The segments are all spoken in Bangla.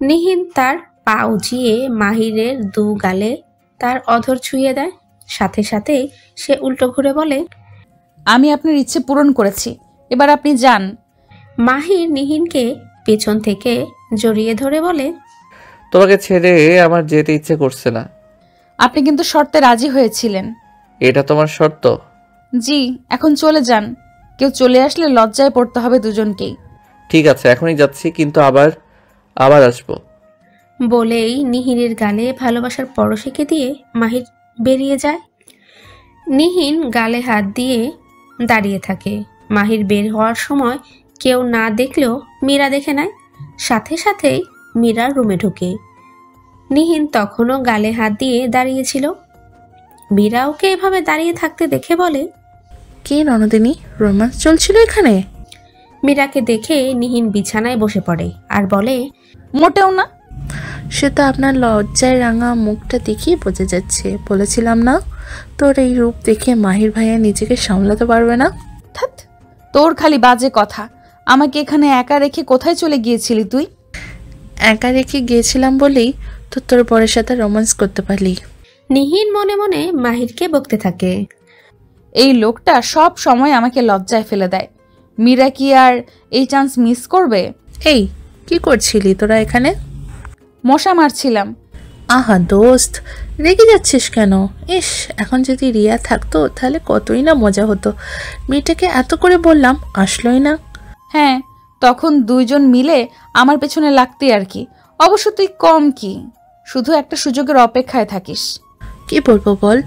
নিহিন তার পা উঁচিয়ে মাহিরের দু গালে তার অধর ছুঁয়ে দেয়। সাথে সাথেই সে উল্টো ঘুরে বলে, আমি আপনার ইচ্ছে পূরণ করেছি, এবার আপনি যান। মাহির নিহিনকে পেছন থেকে জড়িয়ে ধরে বলে, তোমাকে ছেড়ে আমার যেতে ইচ্ছে করছে না। আপনি কিন্তু শর্তে রাজি হয়েছিলেন। এটা তোমার শর্ত? জি, এখন চলে যান। কেউ চলে আসলে লজ্জায় পড়তে হবে দুজনকেই। ঠিক আছে, এখনই যাচ্ছি, কিন্তু আবার আবার আসবো। বলেই নিহিনের গালে ভালোবাসার পরশিকে দিয়ে মাহির বেরিয়ে যায়। নিহিন গালে হাত দিয়ে দাঁড়িয়ে থাকে। মাহির বের হওয়ার সময় কেউ না দেখলেও মীরা দেখে নেয়। সাথে সাথেই মীরা রুমে ঢোকে। নিহিন তখনও গালে হাত দিয়ে দাঁড়িয়েছিল। মীরা ওকে এভাবে দাঁড়িয়ে থাকতে দেখে বলে, কে ননদিনী, রোমান্স চলছিল এখানে? মীরাকে দেখে নিহিন বিছানায় বসে পড়ে আর বলে, মোটেও না। সে তো আপনার লজ্জায় রাঙা মুখটা দেখেই বোঝা যাচ্ছে। বলেছিলাম না, তোর এই রূপ দেখে মাহির ভাইয়া নিজেকে সামলাতে পারবে না। ধ্যাৎ, তোর খালি বাজে কথা। আমাকে এখানে একা রেখে কোথায় চলে গিয়েছিলি তুই? একা রেখে গিয়েছিলাম বলেই তো তোর বরের সাথে রোমান্স করতে পারলি। নিহিন মনে মনে মাহিরকে বকতে থাকে। এই লোকটা সব সময় আমাকে লজ্জায় ফেলে দেয়। মীরা কি আর এই চান্স মিস করবে? এই, কি করছিলি তোরা এখানে? মশা মারছিলাম। আহা দোস্ত, রেগে যাচ্ছিস কেন? ইস, এখন যদি রিয়া থাকতো তাহলে কতই না মজা হতো। মেয়েটাকে এত করে বললাম, আসলোই না। হ্যাঁ, তখন দুইজন মিলে আমার পেছনে লাগতে আর কি। অবশ্য তুই কম কি, শুধু একটা সুযোগের অপেক্ষায় থাকিস। কি বলবো বল?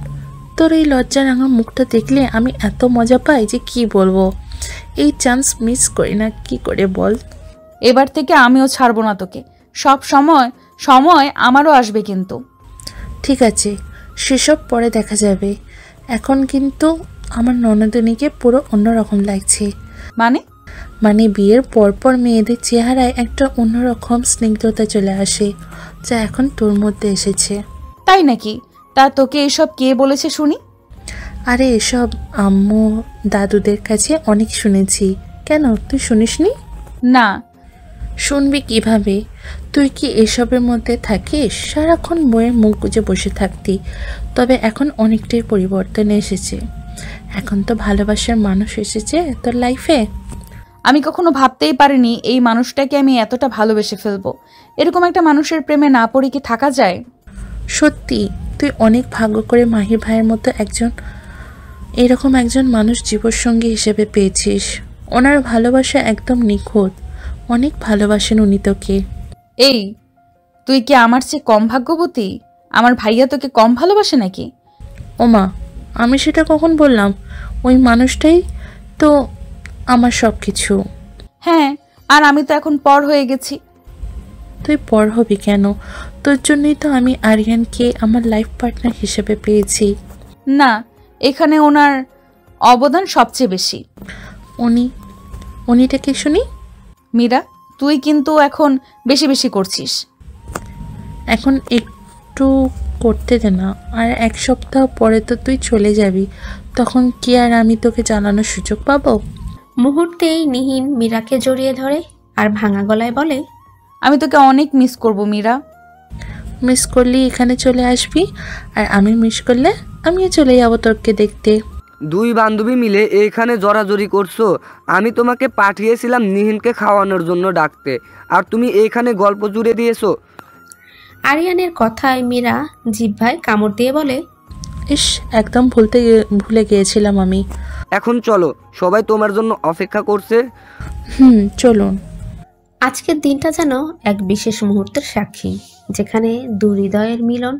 তোর এই লজ্জা রাঙা মুখটা দেখলে আমি এত মজা পাই যে কি বলবো। এই চান্স মিস করি না কি করে বল? এবার থেকে আমিও ছাড়বো না তোকে। সব সময় সময় আমারও আসবে কিন্তু। ঠিক আছে, সেসব পরে দেখা যাবে। এখন কিন্তু আমার ননদিনীকে পুরো অন্যরকম লাগছে। মানে বিয়ের পরপর মেয়েদের চেহারায় একটা অন্যরকম স্নিগ্ধতা চলে আসে, যা এখন তোর মধ্যে এসেছে। তাই নাকি? তা তোকে এসব কে বলেছে শুনি? আরে এসব আম্মু দাদুদের কাছে অনেক শুনেছি। কেন, তুই শুনিসনি? না। শুনবি কিভাবে? তুই কি এসবের মধ্যে থাকিস? সারাক্ষণ বইয়ের মুখ গুজে বসে থাকতি। তবে এখন অনেকটাই পরিবর্তন এসেছে। এখন তো ভালোবাসার মানুষ এসেছে তোর লাইফে। আমি কখনো ভাবতেই পারিনি এই মানুষটাকে আমি এতটা ভালোবেসে ফেলবো। এরকম একটা মানুষের প্রেমে না পড়ে কি থাকা যায়? সত্যি, তুই অনেক ভাগ্য করে মাহির ভাইয়ের মতো এরকম একজন মানুষ জীবনসঙ্গী হিসেবে পেয়েছিস। ওনার ভালোবাসা একদম নিখুঁত। অনেক ভালোবাসেন উনি তোকে। এই, তুই কি আমার চেয়ে কম ভাগ্যবতী? আমার ভাইয়া তোকে কম ভালোবাসে নাকি? ওমা, আমি সেটা কখন বললাম? ওই মানুষটাই তো আমার সব কিছু। হ্যাঁ, আর আমি তো এখন পর হয়ে গেছি। তুই পর হবি কেন? তোর জন্যই তো আমি আরিয়ানকে আমার লাইফ পার্টনার হিসেবে পেয়েছি। না, এখানে ওনার অবদান সবচেয়ে বেশি। উনিটাকে শুনি। মীরা, তুই কিন্তু এখন বেশি বেশি করছিস। এখন একটু করতে দে না। আর এক সপ্তাহ পরে তো তুই চলে যাবি। তখন কি আর আমি তোকে জানানোর সুযোগ পাবো? মুহূর্তেই নিহিন মীরাকে জড়িয়ে ধরে আর ভাঙা গলায় বলে, আমি তোকে অনেক মিস করব মীরা। মিস করলে এখানে চলে আসবি, আর আমি মিস করলে আমিও চলে যাবো তোকে দেখতে। দুই বান্ধবী মিলে এইখানে জড়াজড়ি করছো। আমি তোমাকে পাঠিয়েছিলাম নিহিনকে খাওয়ানোর জন্য ডাকতে, আর তুমি এইখানে গল্প জুড়ে দিয়েছো। আরিয়ানের কথায় মীরা জিহ্বায় কামড় দিয়ে বলে, ইস, একদম ভুলে গিয়েছিলাম আমি। এখন চলো, সবাই তোমার জন্য অপেক্ষা করছে। চলুন। আজকের দিনটা যেন এক বিশেষ মুহূর্তের সাক্ষী, যেখানে দু হৃদয়ের মিলন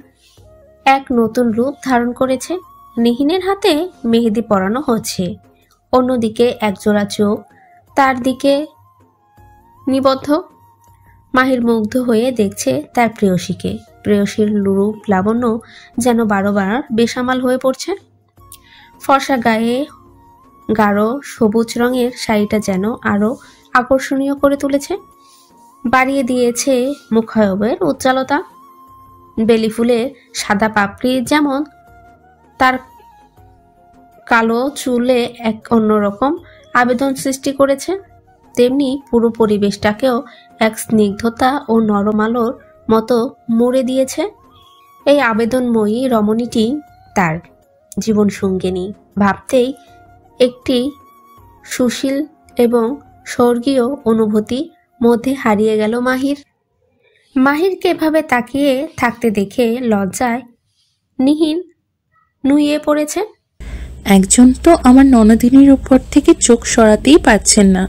এক নতুন রূপ ধারণ করেছে। নিহিনের হাতে মেহেদি পরানো হচ্ছে, অন্যদিকে একজোড়া চোখ তার দিকে নিবদ্ধ। মাহির মুগ্ধ হয়ে দেখছে তার প্রেয়সীকে। প্রেয়সীর রূপ লাবণ্য যেন বারবার বেসামাল হয়ে পড়ছে। ফর্সা গায়ে গাঢ় সবুজ রঙের শাড়িটা যেন আরো আকর্ষণীয় করে তুলেছে, বাড়িয়ে দিয়েছে মুখায়বের উজ্জ্বলতা। বেলি ফুলের সাদা পাপড়ি যেমন তার কালো চুলে এক অন্যরকম আবেদন সৃষ্টি করেছে, তেমনি পুরো পরিবেশটাকেও এক স্নিগ্ধতা ও নরম আলোর মতো মুড়ে দিয়েছে। এই আবেদনময়ী রমণীটি তার জীবন সঙ্গিনী ভাবতেই একটি সুশীল এবং স্বর্গীয় অনুভূতি মধ্যে হারিয়ে গেল মাহির। মাহিরকে এভাবে তাকিয়ে থাকতে দেখে লজ্জায় নিহিন নুয়ে পড়েছে। একজন তো আমার ননদিনীর উপর থেকে চোখ সরাতেই পারছেন না।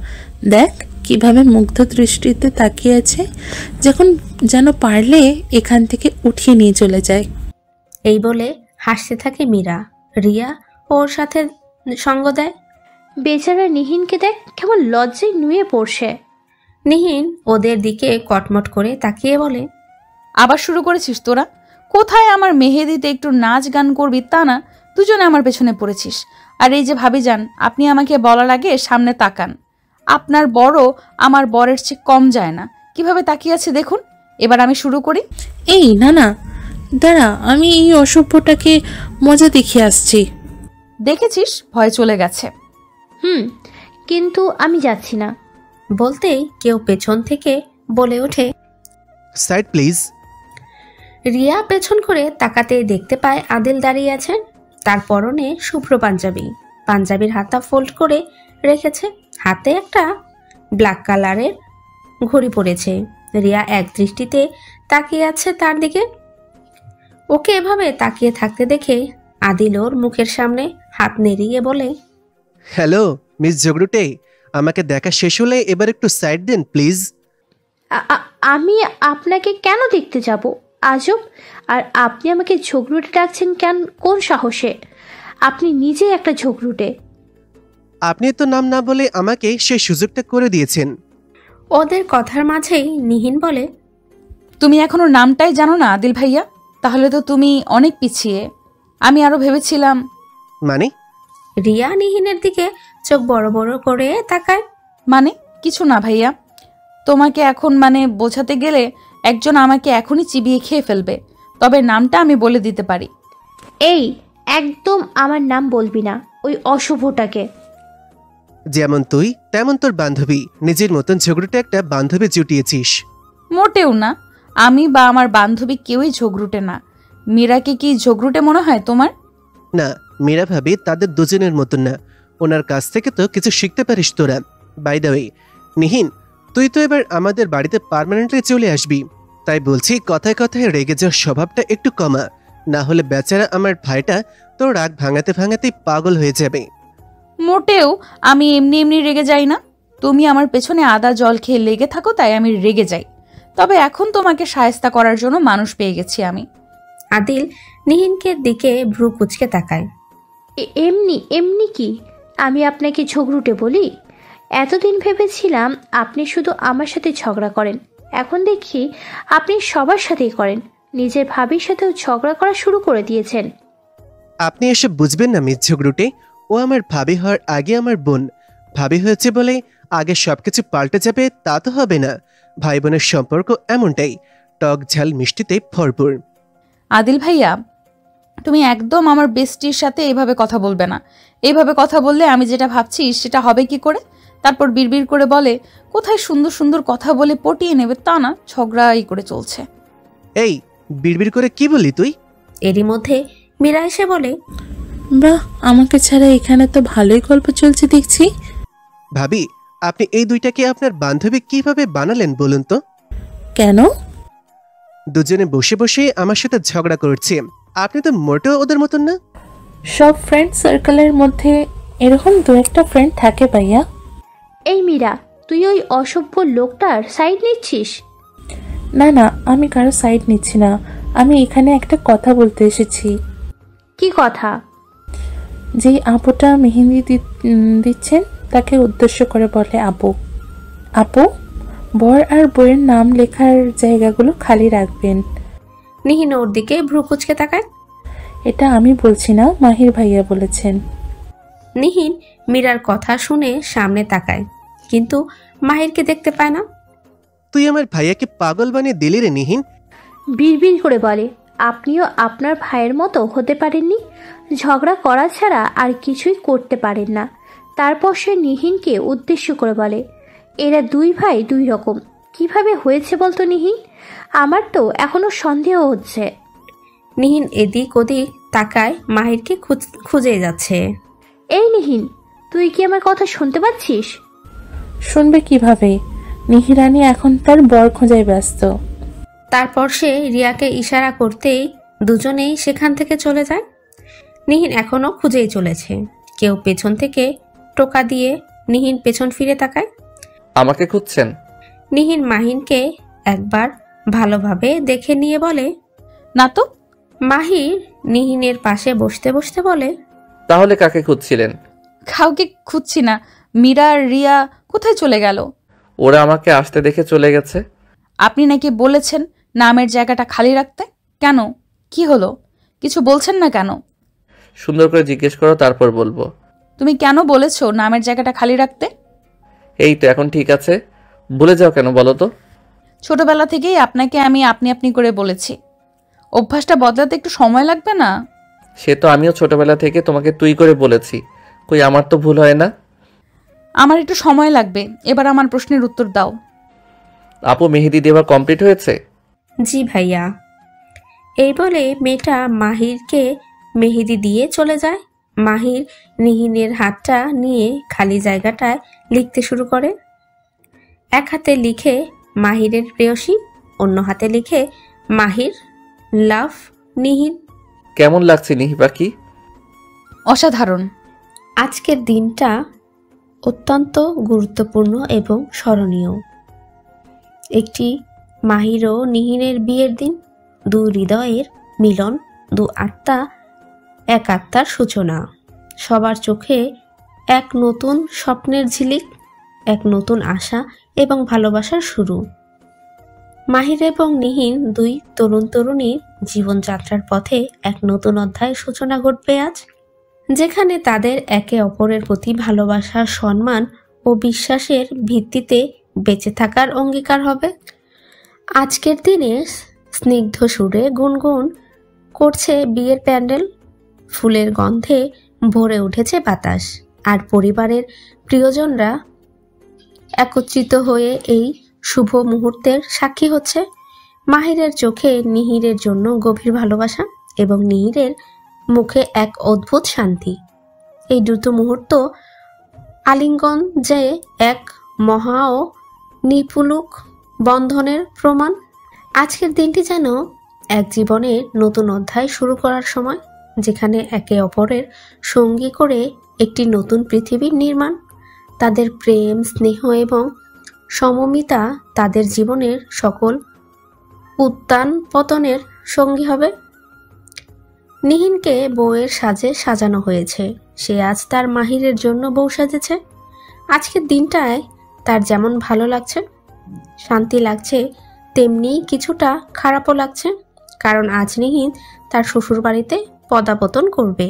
দেখ কিভাবে মুগ্ধ দৃষ্টিতে তাকিয়ে আছে, যখন যেন পারলে এখান থেকে উঠিয়ে নিয়ে চলে যায়। এই বলে হাসতে থাকে মীরা। রিয়া ওর সাথে সঙ্গ দেয়। বেচারা নিহিনকে দেখ কেমন লজ্জায় নুয়ে পড়ছে। নিহিন ওদের দিকে কটমট করে তাকিয়ে বলে, আবার শুরু করেছিস তোরা? কোথায় আমার মেহেদিতে একটু নাচ গান করবি তা না, দুজনে আমার পেছনে পড়েছিস। আর এই যে ভাবিজান, আপনি আমাকে বলার আগে সামনে তাকান। আপনার বড় আমার বরের চেয়ে কম যায় না, কিভাবে তাকিয়ে আছে দেখুন। এবার আমি শুরু করি। এই না না, দাঁড়া, আমি এই অসভ্যটাকে মজা দেখিয়ে আসছি। দেখেছিস, ভয় চলে গেছে। কিন্তু আমি যাচ্ছি না। বলতেই কেউ পেছন থেকে বলে ওঠে, সাইড প্লিজ। রিয়া পেছন করে তাকাতে দেখতে পায় আদিল দাঁড়িয়ে আছে। তার পরনে শুভ্র পাঞ্জাবি, পাঞ্জাবির হাতা ফোল্ড করে রেখেছে, হাতে একটা ব্ল্যাক কালারের ঘড়ি পরেছে। রিয়া এক দৃষ্টিতে তাকিয়ে আছে তার দিকে। ওকে এভাবে তাকিয়ে থাকতে দেখে আদিল ওর মুখের সামনে হাত নেড়িয়ে বলে, হ্যালো মিস ঝগড়ুটে, আমাকে দেখা শেষ হলে এবার একটু সাইড দেন প্লিজ। আমি আপনাকে কেন দেখতে যাব? আজব। আর আপনি আমাকে ঝগড়ুটে ডাকছেন কেন? কোন সাহসে? আপনি নিজে একটা ঝগড়ুটে। আপনি তো নাম না বলে আমাকে সেই সুযোগটা করে দিয়েছেন। ওদের কথার মাঝেই নিহিন বলে, তুমি এখনো নামটাই জানো না আদিল ভাইয়া? তাহলে তো তুমি অনেক পিছিয়ে। আমি আরো ভেবেছিলাম। মানে? রিয়া নিহিনের দিকে চোখ বড় বড় করে তাকায়। মানে কিছু না ভাইয়া, তোমাকে এখন বোঝাতে গেলে একজন আমাকে এখনই চিবিয়ে খেয়ে ফেলবে। তবে নামটা আমি বলে দিতে পারি। এই একদম আমার নাম বলবি না, ওই অশুভটাকে। যেমন তুই তেমন তোর বান্ধবী, নিজের মতন ঝগড়ুটে একটা বান্ধবী জুটিয়েছিস। মোটেও না, আমি বা আমার বান্ধবী কেউই ঝগড়ুটে না। মীরাকে কি ঝগড়ুটে মনে হয় তোমার? না, মীরা ভাবি তাদের দুজনের মতন না। ওনার কাছ থেকে তো কিছু শিখতে পারিস তোরা। বাই দ্য ওয়ে নিহিন, তুই তো এবার আমাদের বাড়িতে পার্মানেন্টলি চলে আসবি। তাই বলছি কথায় কথায় রেগে যাওয়ার স্বভাবটা একটু কমা, না হলে বেচারা আমার ভাইটা তোর রাগ ভাঙাতে ভাঙাতেই পাগল হয়ে যাবে। মোটেও আমি এমনি এমনি রেগে যাই না। তুমি আমার পেছনে আদা জল খেয়ে লেগে থাকো তাই আমি রেগে যাই। তবে এখন তোমাকে শায়েস্তা করার জন্য মানুষ পেয়ে গেছি আমি। আদিল নিহিনকে দিকে ভ্রু কুচকে তাকায়। এমনি এমনি কি আমি আপনাকে ঝগড়ুটে বলি? এতদিন ভেবেছিলাম আপনি শুধু আমার সাথে ঝগড়া করেন, এখন দেখি আপনি সবার সাথেই করেন। নিজের ভাবির সাথেও ঝগড়া করা শুরু করে দিয়েছেন। আপনি এসব বুঝবেন না মিস ঝগড়ুটে। ও আমার ভাবি হওয়ার আগে আমার বোন। ভাবি হয়েছে বলে আগে সবকিছু পাল্টে যাবে তা তো হবে না। ভাই বোনের সম্পর্ক এমনটাই, টক ঝাল মিষ্টিতে ভরপুর। আদিল ভাইয়া, তুমি একদম আমার বেস্টির সাথে এইভাবে কথা বলবে না। এইভাবে কথা বললে আমি যেটা ভাবছি সেটা হবে কি করে? তারপর বিড়বিড় করে বলে কোথায় সুন্দর সুন্দর কথা বলে পটিয়ে নেবে, তা না ঝগড়াই করে চলছে। এই বিড়বিড় করে কি বললি তুই? এরই মধ্যে মীরা এসে বলে, বাহ, আমাকে ছাড়া এখানে তো ভালোই গল্প চলছে দেখছি। ভাবি, আপনি এই দুইটাকে আপনার বান্ধবী কিভাবে বানালেন বলুন তো? কেন? দুজনে বসে বসে আমার সাথে ঝগড়া করছে। আপনি তো মোটেও ওদের মতন না। সব ফ্রেন্ড সার্কেলের মধ্যে এরকম দু একটা ফ্রেন্ড থাকে ভাইয়া। এই মীরা, তুই ওই অসভ্য লোকটার সাইড নিচ্ছিস? না না, আমি কারো সাইড নিচ্ছি না। আমি এখানে একটা কথা বলতে এসেছি। কি কথা? যেই আপুটা মেহেন্দি দিচ্ছেন তাকে উদ্দেশ্য করে বলে আপু। আপু, বর আর বইয়ের নাম লেখার জায়গাগুলো খালি রাখবেন। নিহিন ওর দিকে ভ্রু কুচকে তাকায়। এটা আমি বলছি না, মাহির ভাইয়া বলেছেন। নিহিন মীরার কথা শুনে সামনে তাকায়, কিন্তু মাহিরকে দেখতে পায় না। তুই আমার ভাইয়াকে পাগল বানিয়ে দিলি রে নিহিন। বিড়বিড় করে বলে, আপনিও আপনার ভাইয়ের মতো হতে পারেননি? ঝগড়া করা ছাড়া আর কিছুই করতে পারেন না। তারপর সে নিহিনকে উদ্দেশ্য করে বলে, এরা দুই ভাই দুই রকম। কিভাবে হয়েছে বলতো নিহিন? আমার তো এখনো সন্দেহ হচ্ছে। নিহিন এদিক ওদিক তাকায়, মাহিরকে খুঁজে যাচ্ছে। এই নিহিন, তুই কি আমার কথা শুনতে পাচ্ছিস? শুনবে কিভাবে? নিহিরানি এখন তার বর খোঁজায় ব্যস্ত। তারপর সে রিয়াকে ইশারা করতেই দুজনেই সেখান থেকে চলে যায়। নিহিন এখনো খুঁজেই চলেছে। কেউ পেছন থেকে টোকা দিয়ে নিহিন পেছন ফিরে তাকায়। আমাকে খুঁজছেন? নিহিন মাহিনকে একবার ভালোভাবে দেখে নিয়ে বলে, না তো। মাহির নিহিনের পাশে বসতে বসতে বলে, তাহলে কাকে খুঁজছিলেন? কাউকে খুঁজছি না। মীরা আর রিয়া কোথায় চলে গেল? ওরা আমাকে আসতে দেখে চলে গেছে। আপনি নাকি বলেছেন নামের জায়গাটা খালি রাখতে। কেন, কি হলো? কিছু বলছেন না কেন? সুন্দর করে জিজ্ঞেস করো, তারপর বলবো। তুমি কেন বলেছো নামের জায়গাটা খালি রাখতে? এই তো এখন ঠিক আছে, ভুলে যাও কেন বলো তো? ছোটবেলা থেকেই আপনাকে আমি আপনি আপনি করে বলেছি। অভ্যাসটা বদলাতে একটু সময় লাগবে না? সে তো আমিও ছোটবেলা থেকে তোমাকে তুই করে বলেছি, কই আমার তো ভুল হয় না। আমার একটু সময় লাগবে। এবার আমার প্রশ্নের উত্তর দাও। আপু, মেহেদি দেওয়া কমপ্লিট হয়েছে? জি ভাইয়া। এই বলে মেয়েটা মাহিরকে মেহেদি দিয়ে চলে যায়। মাহির নিহিনের হাতটা নিয়ে খালি জায়গাটায় লিখতে শুরু করে। এক হাতে লিখে মাহিরের প্রেয়সী, অন্য হাতে লিখে মাহির লাভ নিহিন। কেমন লাগছে নিহি পাখি? অসাধারণ। আজকের দিনটা অত্যন্ত গুরুত্বপূর্ণ এবং স্মরণীয়। একটি মাহির ও নিহিনের বিয়ের দিন। দু হৃদয়ের মিলন, দু আত্মা, এক আত্মার সূচনা। সবার চোখে এক নতুন স্বপ্নের ঝিলিক, এক নতুন আশা এবং ভালোবাসার শুরু। মাহির এবং নিহিন দুই তরুণ তরুণীর জীবনযাত্রার পথে এক নতুন অধ্যায়ের সূচনা ঘটবে আজ, যেখানে তাদের একে অপরের প্রতি ভালোবাসা, সম্মান ও বিশ্বাসের ভিত্তিতে বেঁচে থাকার অঙ্গীকার হবে। আজকের দিনে স্নিগ্ধ সুরে গুনগুন করছে বিয়ের প্যান্ডেল, ফুলের গন্ধে ভরে উঠেছে বাতাস, আর পরিবারের প্রিয়জনরা একত্রিত হয়ে এই শুভ মুহূর্তের সাক্ষী হচ্ছে। মাহিরের চোখে নিহিরের জন্য গভীর ভালোবাসা এবং নিহিরের মুখে এক অদ্ভুত শান্তি। এই দ্রুত মুহূর্ত আলিঙ্গন যে এক মহা ও নিপুলক বন্ধনের প্রমাণ। আজকের দিনটি যেন এক জীবনের নতুন অধ্যায় শুরু করার সময়, যেখানে একে অপরের সঙ্গী করে একটি নতুন পৃথিবীর নির্মাণ। তাদের প্রেম, স্নেহ এবং সমমিতা তাদের জীবনের সকল উত্থান পতনের সঙ্গী হবে। নিহিনকে বউয়ের সাজে সাজানো হয়েছে। সে আজ তার মাহিরের জন্য বউ সাজেছে। আজকের দিনটায় তার যেমন ভালো লাগছে, শান্তি লাগছে, তেমনি কিছুটা খারাপও লাগছে, কারণ আজ নিহিন তার শ্বশুর বাড়িতে পদাপতন করবে,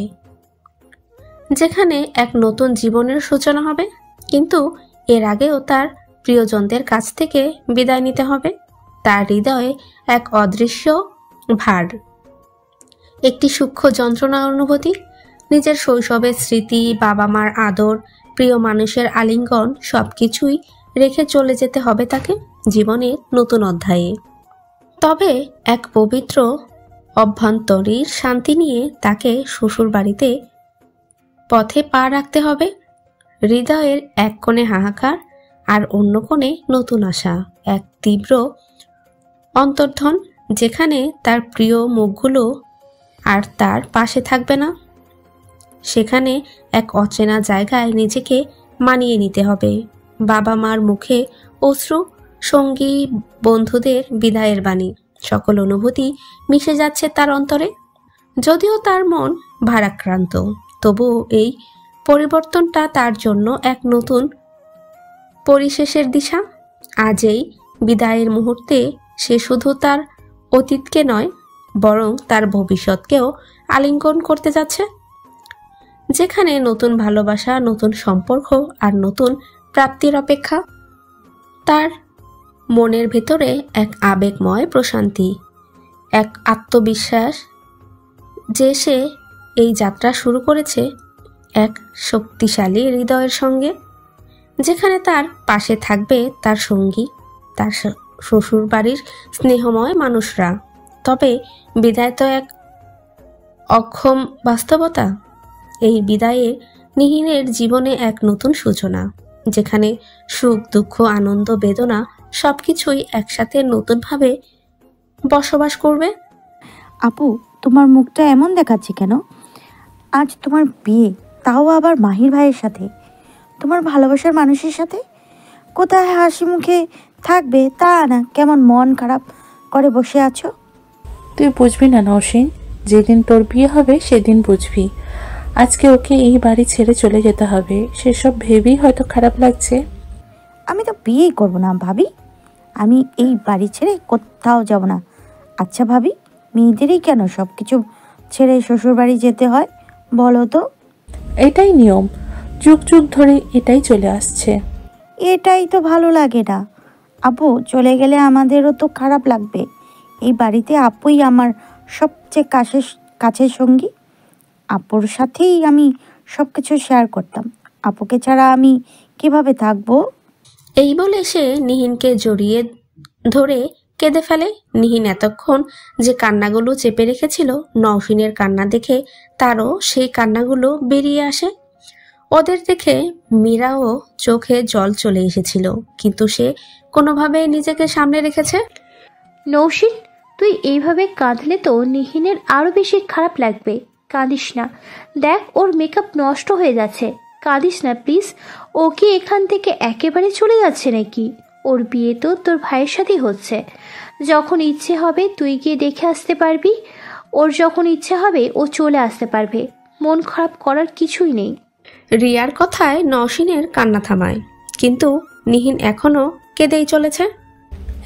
যেখানে এক নতুন জীবনের সূচনা হবে। কিন্তু এর আগেও তার প্রিয়জনদের কাছ থেকে বিদায় নিতে হবে। তার হৃদয়ে এক অদৃশ্য ভার, একটি সূক্ষ্ম যন্ত্রণা অনুভূতি। নিজের শৈশবের স্মৃতি, বাবা মার আদর, প্রিয় মানুষের আলিঙ্গন সবকিছুই রেখে চলে যেতে হবে তাকে জীবনের নতুন অধ্যায়ে। তবে এক পবিত্র অভ্যন্তরীণ শান্তি নিয়ে তাকে শ্বশুর বাড়িতে পথে পা রাখতে হবে। হৃদয়ের এক কোণে হাহাকার আর অন্য কোণে নতুন আশা, এক তীব্র অন্তর্ধন, যেখানে তার প্রিয় মুখগুলো আর তার পাশে থাকবে না। সেখানে এক অচেনা জায়গায় নিজেকে মানিয়ে নিতে হবে। বাবা মার মুখে অশ্রু, সঙ্গী বন্ধুদের বিদায়ের বাণী, সকল অনুভূতি মিশে যাচ্ছে তার অন্তরে। যদিও তার মন ভারাক্রান্ত, তবুও এই পরিবর্তনটা তার জন্য এক নতুন পরিশেষের দিশা। আজ এই বিদায়ের মুহূর্তে সে শুধু তার অতীতকে নয়, বরং তার ভবিষ্যৎকেও আলিঙ্গন করতে যাচ্ছে, যেখানে নতুন ভালোবাসা, নতুন সম্পর্ক আর নতুন প্রাপ্তির অপেক্ষা। তার মনের ভেতরে এক আবেগময় প্রশান্তি, এক আত্মবিশ্বাস যে সে এই যাত্রা শুরু করেছে এক শক্তিশালী হৃদয়ের সঙ্গে, যেখানে তার পাশে থাকবে তার সঙ্গী, তার শ্বশুর বাড়ির স্নেহময় মানুষরা। তবে বিদায় তো এক অক্ষম বাস্তবতা। এই বিদায়ে নিহিনের জীবনে এক নতুন সূচনা, যেখানে সুখ, দুঃখ, আনন্দ, বেদনা সবকিছুই একসাথে নতুনভাবে বসবাস করবে। আপু, তোমার মুখটা এমন দেখাচ্ছে কেন? আজ তোমার বিয়ে, তাও আবার মাহির ভাইয়ের সাথে, তোমার ভালোবাসার মানুষের সাথে। কোথায় হাসি মুখে থাকবে তা না, কেমন মন খারাপ করে বসে আছো। তুই বুঝবি না নওশিন, যেদিন তোর বিয়ে হবে সেদিন বুঝবি। আজকে ওকে এই বাড়ি ছেড়ে চলে যেতে হবে, সেসব ভেবেই হয়তো খারাপ লাগছে। আমি তো বিয়েই করবো না ভাবি, আমি এই বাড়ি ছেড়ে কোথাও যাব না। আচ্ছা ভাবি, মেয়েদেরই কেন সব কিছু ছেড়ে শ্বশুর বাড়ি যেতে হয় বলো তো? এটাই নিয়ম, যুগ যুগ ধরে এটাই চলে আসছে। এটাই তো ভালো লাগে না আপু, চলে গেলে আমাদেরও তো খারাপ লাগবে। এই বাড়িতে আপুই আমার সবচেয়ে কাছের সঙ্গী। আপুর সাথেই আমি সব কিছু শেয়ার করতাম, আপুকে ছাড়া আমি কিভাবে থাকবো? এই বলে সে নিহিনকে জড়িয়ে ধরে কেঁদে ফেলে। নিহিন এতক্ষণ যে কান্নাগুলো চেপে রেখেছিল, নওশিনের কান্না দেখে তারও সেই কান্নাগুলো বেরিয়ে আসে। ওদের দেখে মীরাও চোখে জল চলে এসেছিল, কিন্তু সে কোনোভাবে নিজেকে সামলে রেখেছে। নৌশিন, তুই এইভাবে কাঁদলে তো নিহিনের আরো বেশি খারাপ লাগবে। কাঁদিস না, দেখ ওর মেকআপ নষ্ট হয়ে যাচ্ছে। কাঁদিস না প্লিজ। ও কি এখান থেকে একেবারে চলে যাচ্ছে নাকি? ওর বিয়ে তো তোর ভাইয়ের সাথেই হচ্ছে। যখন ইচ্ছে হবে তুই গিয়ে দেখে আসতে পারবি। ওর যখন ইচ্ছে হবে ও চলে আসতে পারবে। মন খারাপ করার কিছুই নেই। রিয়ার কথায় নওশিনের কান্না থামায়, কিন্তু নিহিন এখনো কেঁদেই চলেছে।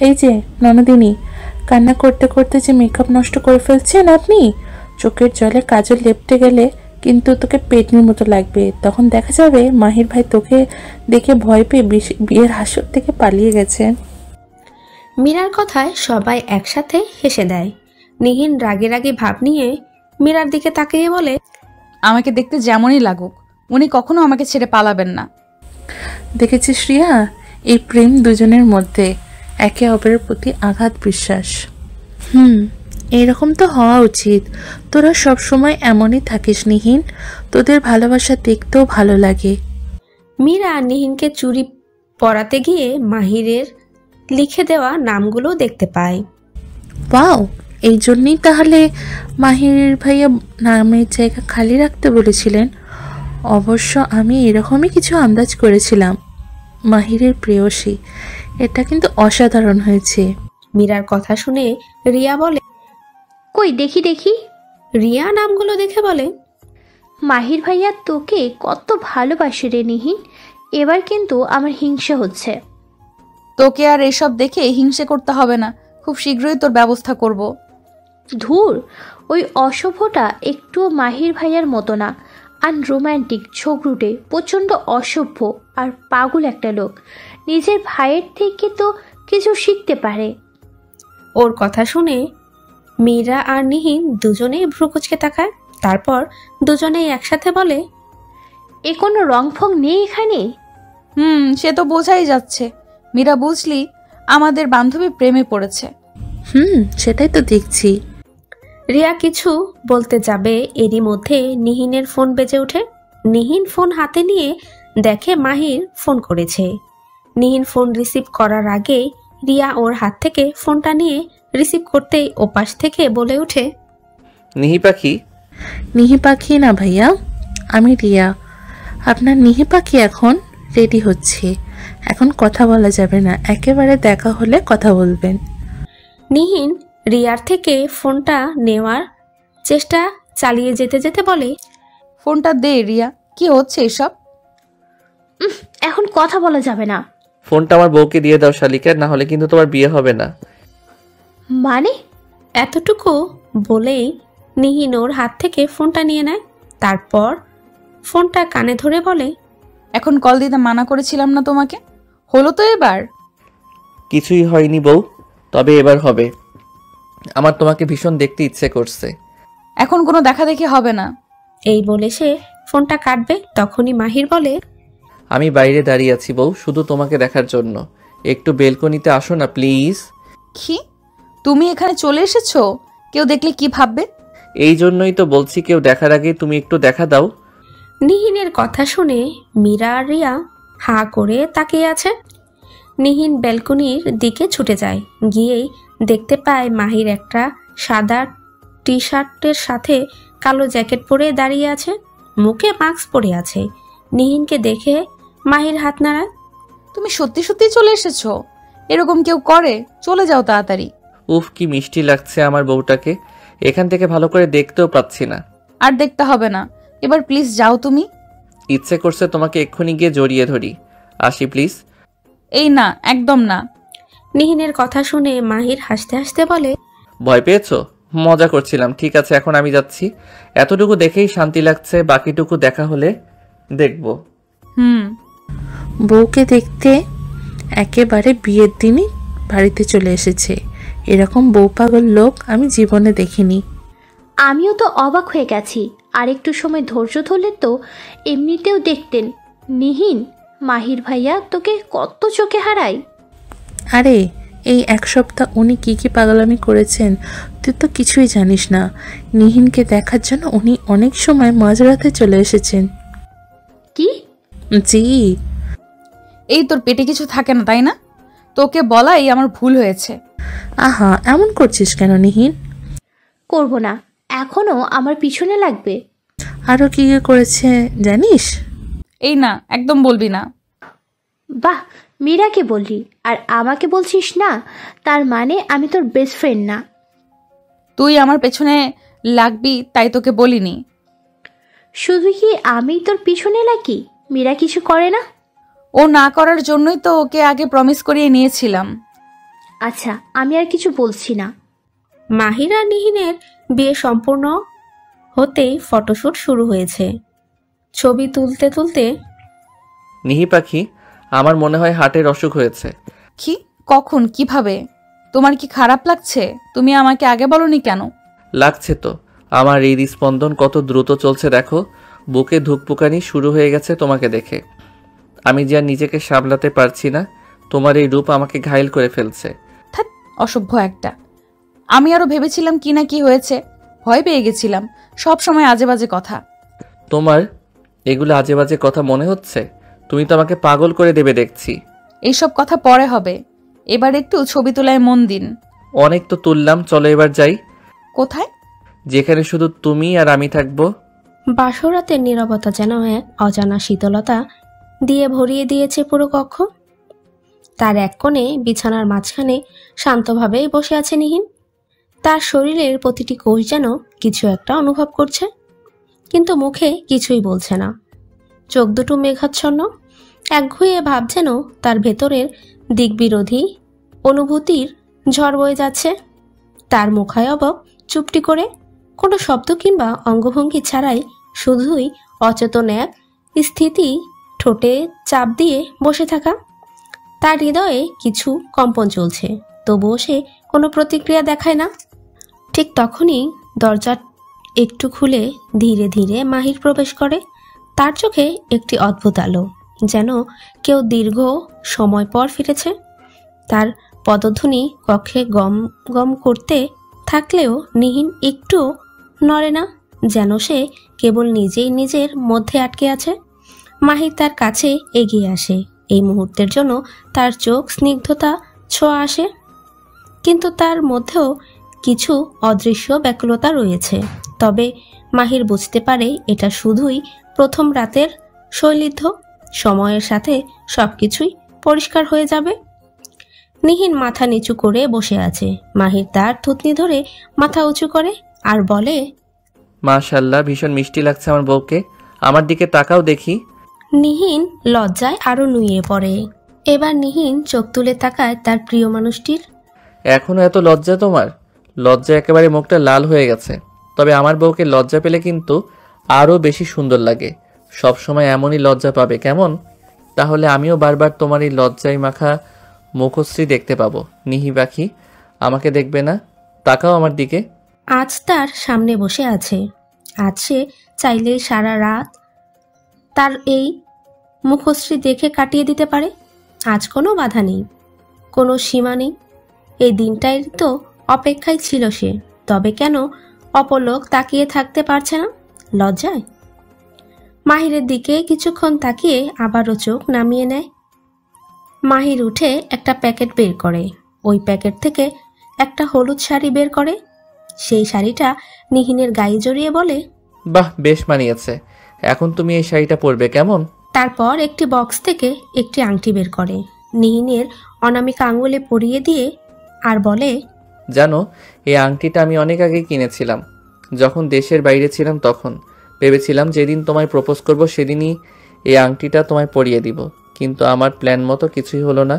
এই যে ননদিনী, কান্না করতে করতে যে মেকআপ নষ্ট করে ফেলছেন আপনি। চোখের জলে কাজল লেপটে গেলে কিন্তু তোকে পেটনির মতো লাগবে। তখন দেখা যাবে মাহির ভাই তোকে দেখে ভয় পেয়ে বিয়ের হাসর থেকে পালিয়ে গেছে। মীরার কথায় সবাই একসাথে হেসে দেয়। নিহিন রাগে রাগে ভাব নিয়ে মীরার দিকে তাকিয়ে বলে, আমাকে দেখতে যেমনই লাগুক, উনি কখনো আমাকে ছেড়ে পালাবেন না। দেখেছিস রিয়া, এই প্রেম দুজনের মধ্যে, একে অপরের প্রতি আঘাত বিশ্বাস। এইরকম তো হওয়া উচিত। তোরা সবসময় এমনই থাকিস নিহিন, তোদের ভালোবাসা দেখতেও ভালো লাগে। মীরা নিহিনকে চুড়ি পরাতে গিয়ে মাহিরের লিখে দেওয়া নামগুলো দেখতে পায়। ওয়াও, এই জন্যই তাহলে মাহির ভাইয়া নামের জায়গা খালি রাখতে বলেছিলেন। অবশ্য আমি এরকমই কিছু আন্দাজ করেছিলাম। মাহিরের প্রেয়সী, এটা কিন্তু অসাধারণ হয়েছে। মীরার কথা শুনে রিয়া বলে, কই দেখি দেখি। রিয়া নামগুলো দেখে বলে, মাহির ভাইয়া তোকে কত ভালোবাসে রে নিহিন। এবার কিন্তু আমার হিংসা হচ্ছে। তোকে আর এসব দেখে হিংসে করতে হবে না, খুব শীঘ্রই তোর ব্যবস্থা করব। ধুর, ওই অশুভটা একটুও মাহির ভাইয়ার মতো না। আনরোম্যান্টিক, ঝগড়ুটে, প্রচণ্ড অসভ্য আর পাগল একটা লোক। নিজের ভাইয়ের থেকে তো কিছু শিখতে পারে। ওর কথা শুনে মীরা আর নিহিন দুজনেই ভ্রুকুচকে তাকায়। তারপর দুজনেই একসাথে বলে, এ কোনো রংফং নেই এখানে। সে তো বোঝাই যাচ্ছে। মীরা, বুঝলি, আমাদের বান্ধবী প্রেমে পড়েছে। সেটাই তো দেখছি। রিয়া কিছু বলতে যাবে, এরই মধ্যে নিহিনের ফোন বেজে ওঠে। নিহিন ফোন হাতে নিয়ে দেখে মাহির ফোন করেছে। নিহিন ফোন রিসিভ করার আগে রিয়া ওর হাত থেকে ফোনটা নিয়ে রিসিভ করতেই ওপাশ থেকে বলে ওঠে, নিহি পাখি। নিহি পাখি না ভাইয়া, আমি রিয়া। আপনার নিহি পাখি এখন রেডি হচ্ছে। এখন কথা বলা যাবে না, একেবারে দেখা হলে কথা বলবেন। নিহিন রিয়ার থেকে ফোনটা নেওয়ার চেষ্টা চালিয়ে যেতে যেতে বলে, ফোনটা দে রিয়া, কি হচ্ছে এসব? এখন কথা বলা যাবে না। ফোনটা আমার বউকে দিয়ে দাও শালিকা, না হলে কিন্তু তোমার বিয়ে হবে না। মানে? এতটুকু বলেই নিহিন ওর হাত থেকে ফোনটা নিয়ে নেয়। তারপর ফোনটা কানে ধরে বলে, এখন কল দিতে মানা করেছিলাম না তোমাকে? হলো তো এবার? কিছুই হয়নি বউ, তবে এবার হবে। আমার তোমাকে ভীষণ দেখতে ইচ্ছে করছে। এখন কোনো দেখা দেখি হবে না। এই বলে সে ফোনটা কাটবে, তখনই মাহির বলে, আমি বাইরে দাঁড়িয়ে আছি বউ, শুধু তোমাকে দেখার জন্য। একটু বেলকনিতে আসো না প্লিজ। কি, তুমি এখানে চলে এসেছো? কেউ দেখলে কি ভাববে? এই জন্যই তো বলছি কেউ দেখার আগে তুমি একটু দেখা দাও। নিহিনের কথা শুনে মীরা আর রিয়া হাঁ করে তাকিয়ে আছে। নিহিন ব্যালকনির দিকে ছুটে যায়। গিয়েই দেখতে পায় মাহির একটা সাদা টি শার্টের সাথে কালো জ্যাকেট পরে দাঁড়িয়ে আছে, মুখে মাস্ক পরে আছে। নিহিনকে দেখে মাহির হাত নাড়ায়। তুমি সত্যি সত্যি চলে এসেছো? এরকম কেউ করে? চলে যাও তাড়াতাড়ি। উফ, কি মিষ্টি লাগছে আমার বউটাকে। এখান থেকে ভালো করে দেখতেও পাচ্ছি না। আর দেখতে হবে না, এবার প্লিজ যাও তুমি। ইচ্ছে করছে তোমাকে এক্ষুনি গিয়ে জড়িয়ে ধরি। আসি প্লিজ। এই না, একদম না। নিহিনের কথা শুনে মাহির হাসতে হাসতে বলে, ভয় পেয়েছো? মজা করছিলাম। ঠিক আছে, এখন আমি যাচ্ছি। এতটুকু দেখেই শান্তি লাগছে, বাকিটুকু দেখা হলে দেখবো। বউকে দেখতে একেবারে বিয়ের দিনই বাড়িতে চলে এসেছে। এরকম বউ পাগল লোক আমি জীবনে দেখিনি। আমিও তো অবাক হয়ে গেছি। আর একটু সময় ধৈর্য ধরলে তো এমনিতেও দেখতেন। নিহিন, মাহির ভাইয়া তোকে কত চোখে হারায়। আরে এই এক সপ্তাহ উনি কি কি পাগলামি করেছেন তুই তো কিছুই জানিস না। নিহিনকে দেখার জন্য উনি অনেক সময় মাঝরাতে চলে এসেছেন। কি? জি। এই তোর পেটে কিছু থাকে না তাই না? তোকে বলাই আমার ভুল হয়েছে। আহা, এমন করছিস কেন নিহিন? করব না, এখনো আমার পিছনে লাগবে। আরো কি কি করেছে জানিস? এই না, একদম বলবি না। বাহ, মীরাকে বললি আর আমাকে বলছিস না? তার মানে আমি তোর বেস্ট ফ্রেন্ড না? তুই আমার পেছনে লাগবি তাই তোকে বলিনি। শুধু কি আমি তোর পিছনে লাগি? মীরা কিছু করে না? ও না করার জন্যই তো ওকে আগে প্রমিস করিয়ে নিয়েছিলাম। আচ্ছা, আমি আর কিছু বলছি না। মাহির আর নিহিনের বিয়ে সম্পূর্ণ হতেই ফটোশ্যুট শুরু হয়েছে। ছবি তুলতে তুলতে, নিহি পাখি, আমার মনে হয় হার্টের অসুখ হয়েছে। কি? কখন? কিভাবে? তোমার কি খারাপ লাগছে? তুমি আমাকে আগে বলনি কেন? লাগছে তো। আমার হৃদস্পন্দন কত দ্রুত চলছে দেখো। বুকে ধুকপুকানি শুরু হয়ে গেছে তোমাকে দেখে। আমি যে আর নিজেকে সামলাতে পারছি না। তোমার এই রূপ আমাকে ঘায়েল করে ফেলছে। ধ্যাৎ, অসভ্য একটা। আমি আরো ভেবেছিলাম কি না কি হয়েছে, ভয় পেয়ে গেছিলাম। সব সময় আজে বাজে কথা। তোমার এগুলো আজে বাজে কথা মনে হচ্ছে? তুমি তো আমাকে পাগল করে দেবে দেখছি। এইসব কথা পরে হবে, এবার একটু ছবি তোলায় মন দিন। অনেক তো তুললাম, চলো এবার যাই। কোথায়? যেখানে শুধু তুমি আর আমি থাকবো। বাসরাতের নীরবতা যেন এক অজানা শীতলতা দিয়ে ভরিয়ে দিয়েছে পুরো কক্ষ। তার এক কোণে বিছানার মাঝখানে শান্তভাবে বসে আছে নিহিন। তার শরীরের প্রতিটি কোষ যেন কিছু একটা অনুভব করছে, কিন্তু মুখে কিছুই বলছে না। চোখ দুটো মেঘাচ্ছন্ন, একঘুয়ে ভাব যেন তার ভেতরের দিকবিরোধী অনুভূতির ঝড় বয়ে যাচ্ছে। তার মুখায়বক চুপটি করে, কোনো শব্দ কিংবা অঙ্গভঙ্গি ছাড়াই শুধুই অচেতন এক স্থিতি, ঠোঁটে চাপ দিয়ে বসে থাকা। তার হৃদয়ে কিছু কম্পন চলছে, তবুও সে কোনো প্রতিক্রিয়া দেখায় না। ঠিক তখনই দরজা একটু খুলে ধীরে ধীরে মাহির প্রবেশ করে। তার চোখে একটি অদ্ভুত আলো, যেন কেউ দীর্ঘ সময় পর ফিরেছে। তার পদধ্বনি কক্ষে গম গম করতে থাকলেও নিহিন একটুও নড়ে না, যেন সে কেবল নিজেই নিজের মধ্যে আটকে আছে। মাহির তার কাছে এগিয়ে আসে। এই মুহূর্তের জন্য তার চোখ স্নিগ্ধতা ছোঁয়া আসে, কিন্তু তার মধ্যেও কিছু অদৃশ্য ব্যাকুলতা রয়েছে। তবে মাহির বুঝতে পারে এটা শুধুই প্রথম রাতের শৈলিধ্য। সময়ের সাথে সবকিছুই পরিষ্কার হয়ে যাবে। নিহিন মাথা নিচু করে বসে আছে। মাহির তার থুতনি ধরে মাথা উঁচু করে আর বলে, মাশাআল্লাহ, ভীষণ মিষ্টি লাগছে আমার বউকে। আমার দিকে তাকাও দেখি। নিহিন লজ্জায় আরো নুয়ে পড়ে। এবার নিহিন চোখ তুলে তাকায় তার প্রিয় মানুষটির। এখনো এত লজ্জা তোমার? লজ্জা একেবারে মুখটা লাল হয়ে গেছে। তবে আমার বউকে লজ্জা পেলে কিন্তু আরও বেশি সুন্দর লাগে। সব সময় এমনই লজ্জা পাবে কেমন? তাহলে আমিও বারবার তোমার এই লজ্জায় মাখা মুখশ্রী দেখতে পাবো। নিহি পাখি, আমাকে দেখবে না? তাকাও আমার দিকে। আজ তার সামনে বসে আছে। আজ সে চাইলে সারা রাত তার এই মুখশ্রী দেখে কাটিয়ে দিতে পারে। আজ কোনো বাধা নেই। কোনো সীমা নেই। এই দিনটাই তো অপেক্ষায় ছিল সে, তবে কেন অপলক তাকিয়ে থাকতে পারছে না? লজ্জায়? মাহিরের দিকে কিছুক্ষণ তাকিয়ে আবারও চোখ নামিয়ে নেয়। মাহির উঠে একটা প্যাকেট বের করে, ওই প্যাকেট থেকে একটা হলুদ শাড়ি বের করে। সেই শাড়িটা নিহিনের গায়ে জড়িয়ে বলে, বাহ, বেশ মানিয়েছে। এখন তুমি এই শাড়িটা পরবে কেমন? তারপর একটি বক্স থেকে একটি আংটি বের করে, নিহিনের অনামিকা আঙুলে পরিয়ে দিয়ে আর বলে, জানো, এই আংটিটা আমি অনেক আগে কিনেছিলাম। যখন দেশের বাইরে ছিলাম তখন ভেবেছিলাম যেদিন তোমায় প্রপোজ করব সেদিনই এই আংটিটা তোমায় পরিয়ে দিব, কিন্তু আমার প্ল্যান মতো কিছুই হলো না।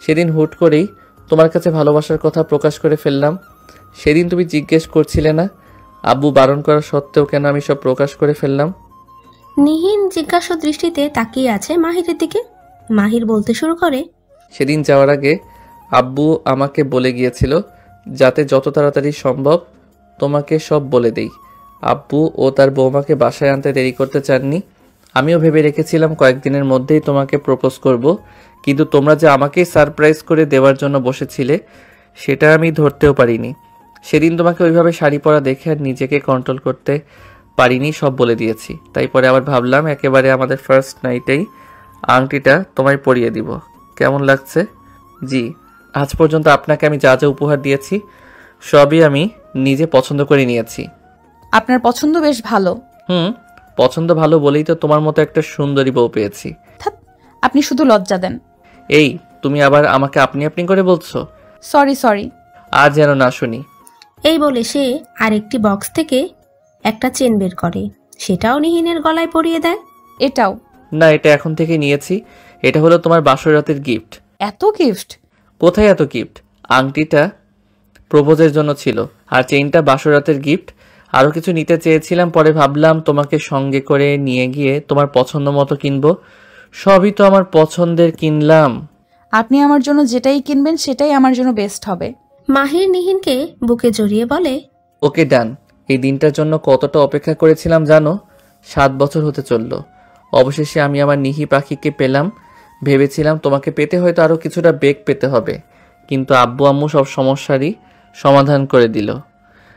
সেদিন হুট করেই তোমার কাছে ভালোবাসার কথা প্রকাশ করে ফেললাম। সেদিন তুমি জিজ্ঞেস করছিলে না আব্বু বারণ করা সত্ত্বেও কেন আমি সব প্রকাশ করে ফেললাম? নিহিন জিজ্ঞাসা দৃষ্টিতে তাকিয়ে আছে মাহিরের দিকে। মাহির বলতে শুরু করে, সেদিন যাওয়ার আগে আব্বু আমাকে বলে গিয়েছিল যাতে যত তাড়াতাড়ি সম্ভব তোমাকে সব বলে দেই। আব্বু ও তার বৌমাকে বাসায় আনতে দেরি করতে চাননি। আমিও ভেবে রেখেছিলাম কয়েকদিনের মধ্যেই তোমাকে প্রপোজ করব, কিন্তু তোমরা যে আমাকেই সারপ্রাইজ করে দেওয়ার জন্য বসেছিলে সেটা আমি ধরতেও পারিনি। সেদিন তোমাকে ওইভাবে শাড়ি পরা দেখে আর নিজেকে কন্ট্রোল করতে পারিনি, সব বলে দিয়েছি। তাই পরে আবার ভাবলাম একেবারে আমাদের ফার্স্ট নাইটেই আংটিটা তোমায় পরিয়ে দিব। কেমন লাগছে? জি, আজ পর্যন্ত আপনাকে আমি যা যা উপহার দিয়েছি সবই আমি নিজে পছন্দ করে নিয়েছি। আপনার পছন্দ বেশ ভালো। পছন্দ ভালো বলেই তো তোমার মতো একটা সুন্দরী বউ পেয়েছি। আপনি শুধু লজ্জা দেন। এই, তুমি আবার আমাকে আপনি আপনি করে বলছো? সরি। আর যেন না শুনি। এই বলে সে আরেকটি বক্স থেকে একটা চেন বের করে, সেটাও নিহিনের গলায় পরিয়ে দেয়। এটাও? না, এটা এখন থেকে নিয়েছি। এটা হলো তোমার বাসর রাতের গিফট। এত গিফট? কোথায় এত গিফট? আংটিটা প্রপোজের জন্য ছিল, আর চেইনটা বাসর রাতের গিফট। আরও কিছু নিতে চেয়েছিলাম, পরে ভাবলাম তোমাকে সঙ্গে করে নিয়ে গিয়ে তোমার পছন্দ মতো কিনবো। সবই তো আমার পছন্দের কিনলাম। আপনি আমার জন্য যেটাই কিনবেন সেটাই আমার জন্য বেস্ট হবে। মাহির নিহিনকে বুকে জড়িয়ে বলে, ওকে ডান। এই দিনটার জন্য কতটা অপেক্ষা করেছিলাম জানো? 7 বছর হতে চললো। অবশেষে আমি আমার নিহি পাখিকে পেলাম। ভেবেছিলাম তোমাকে পেতে হয়তো আরও কিছুটা বেগ পেতে হবে, কিন্তু আব্বু আম্মু সব সমস্যারই সমাধান করে দিল।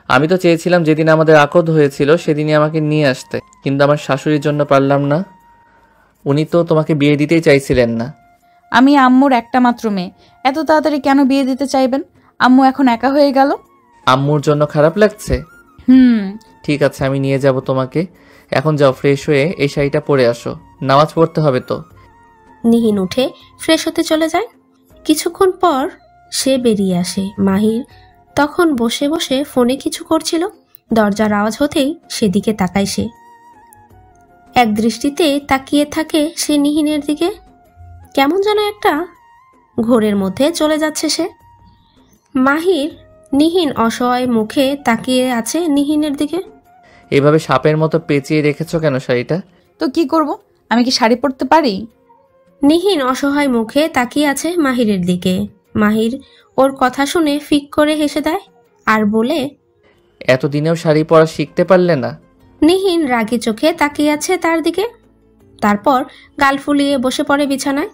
আমি তো চেয়েছিলাম যেদিন আমাদের আকদ হয়েছিল সেদিনই আমাকে নিয়ে আসতে, কিন্তু আমার শাশুড়ির জন্য পারলাম না। উনি তো তোমাকে বিয়ে দিতেই চাইছিলেন না। আমি আম্মুর একটা মাত্র মেয়ে, এত তাড়াতাড়ি কেন বিয়ে দিতে চাইবেন? আম্মু এখন একা হয়ে গেল। আম্মুর জন্য খারাপ লাগছে? ঠিক আছে, আমি নিয়ে যাব তোমাকে। এখন যাও, ফ্রেশ হয়ে এই শাড়িটা পরে আসো, নামাজ পড়তে হবে তো। নিহিন উঠে ফ্রেশ হতে চলে যায়। কিছুক্ষণ পর সে বেরিয়ে আসে। মাহির তখন বসে বসে ফোনে কিছু করছিল। দরজার আওয়াজ হতেই সেদিকে তাকায় সে। এক দৃষ্টিতে তাকিয়ে থাকে সে নিহিনের দিকে। কেমন যেন একটা ঘোরের মধ্যে চলে যাচ্ছে সে। মাহির নিহিন অসহায় মুখে তাকিয়ে আছে নিহিনের দিকে। এভাবে সাপের মতো পেঁচিয়ে রেখেছো কেন শাড়িটা? তো কি করব, আমি কি শাড়ি পরতে পারি? নিহিন অসহায় মুখে তাকিয়ে আছে মাহিরের দিকে। মাহির ওর কথা শুনে ফিক করে হেসে দেয় আর বলে, এতদিনেও শাড়ি পরা শিখতে পারলে না? নিহিন রাগী চোখে তাকিয়ে আছে তার দিকে। তারপর গাল ফুলিয়ে বসে পড়ে বিছানায়।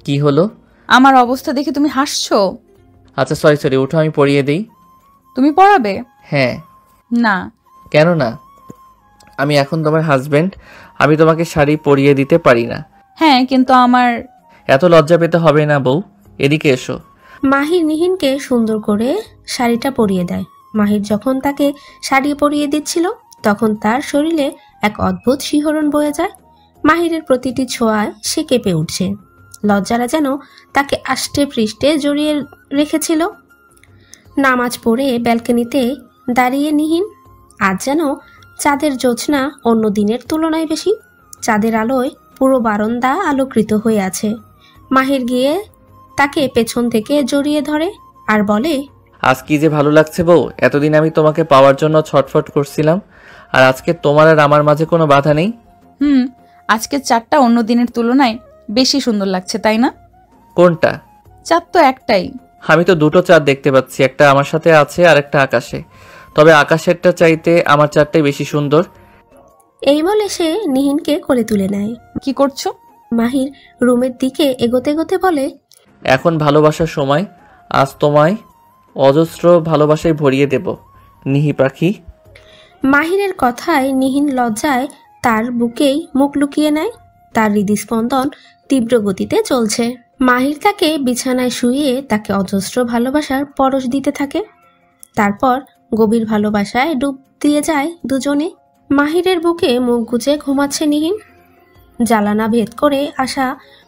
কি হলো? আমার অবস্থা দেখে তুমি হাসছো? আচ্ছা সরি, ওঠো, আমি পরিয়ে দিই। তুমি পরাবে? হ্যাঁ। না। কেন না? আমি এখন তোমার হাজবেন্ড, আমি তোমাকে শাড়ি পরিয়ে দিতে পারি না। হ্যাঁ, কিন্তু আমার এত লজ্জা পেতে হবে না বউ, এদিকে এসো। মাহির নিহিনকে সুন্দর করে শাড়িটা পরিয়ে দেয়। মাহির যখন তাকে শাড়ি পরিয়ে দিচ্ছিল তখন তার শরীরে এক অদ্ভুত শিহরণ বয়ে যায়। মাহিরের প্রতিটি ছোঁয়ায় সে কেঁপে উঠছে। লজ্জারা যেন তাকে আষ্টে পৃষ্ঠে জড়িয়ে রেখেছিল। নামাজ পড়ে ব্যালকনিতে দাঁড়িয়ে নিহিন। আজ যেন চাঁদের জ্যোৎস্না অন্য দিনের তুলনায় বেশি। চাঁদের আলোয় পুরো বারান্দা আলোকৃত হয়ে আছে। মাহির গিয়ে তাকে পেছন থেকে জড়িয়ে ধরে আর বলে, আজ কি যে ভালো লাগছে বউ। এতদিন আমি তোমাকে পাওয়ার জন্য ছটফট করছিলাম, আর আজকে তোমার আর আমার মাঝে কোনো বাধা নেই। আজকের চাঁদটা অন্য দিনের তুলনায় বেশি সুন্দর লাগছে, তাই না? কোনটা? চাঁদ তো একটাই। আমি তো দুটো চাঁদ দেখতে পাচ্ছি, একটা আমার সাথে আছে আর একটা আকাশে। তবে আকাশেরটা চাইতে আমার চাঁদটাই বেশি সুন্দর। এই বলে সে নিহিনকে কোলে তুলে নেয়। কি করছো? মাহির রুমের দিকে এগোতে এগোতে বলে, এখন ভালোবাসার সময়, আজ তোমায় অজস্র ভালোবাসায় ভরিয়ে দেব নিহি পাখি। মাহিরের কথায় নিহিন লজ্জায় তার বুকেই মুখ লুকিয়ে নেয়। তার হৃদস্পন্দন তীব্র গতিতে চলছে। মাহির তাকে বিছানায় শুইয়ে তাকে অজস্র ভালোবাসার পরশ দিতে থাকে। তারপর গভীর ভালোবাসায় ডুব দিয়ে যায় দুজনে। মাহিরের বুকে মুখ গুজে ঘুমাচ্ছে নিহিন। জ্বালানা ভেদ করে আসা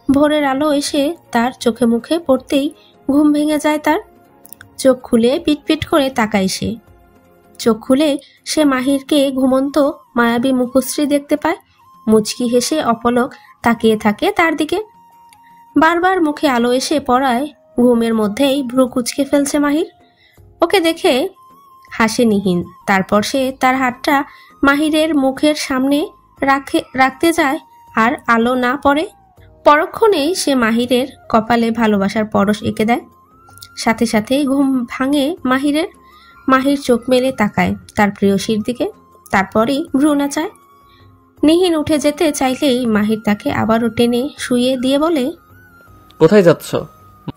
ভোরের আলো এসে তার চোখে মুখে পড়তেই ঘুম ভেঙে যায় তার। চোখ খুলে পিটপিট করে তাকায় সে। চোখ খুলে সে মাহিরকে ঘুমন্ত মায়াবী মুখশ্রী দেখতে পায়। মুচকি হেসে অপলক তাকিয়ে থাকে তার দিকে। বারবার মুখে আলো এসে পড়ায় ঘুমের মধ্যেই ভ্রু কুচকে ফেলছে মাহির। ওকে দেখে হাসে নিহিন। তারপর সে তার হাতটা মাহিরের মুখের সামনে রাখতে যায় আর আলো না পড়ে। পরক্ষণেই সে মাহিরের কপালে ভালোবাসার পরশ এঁকে দেয়। সাথে সাথেই ঘুম ভাঙে মাহিরের। মাহির চোখ মেলে তাকায় তার প্রেয়সীর দিকে, তারপরেই ভ্রু নাচায়। নিহিন উঠে যেতে চাইলেই মাহির তাকে আবারও টেনে শুইয়ে দিয়ে বলে, কোথায় যাচ্ছ?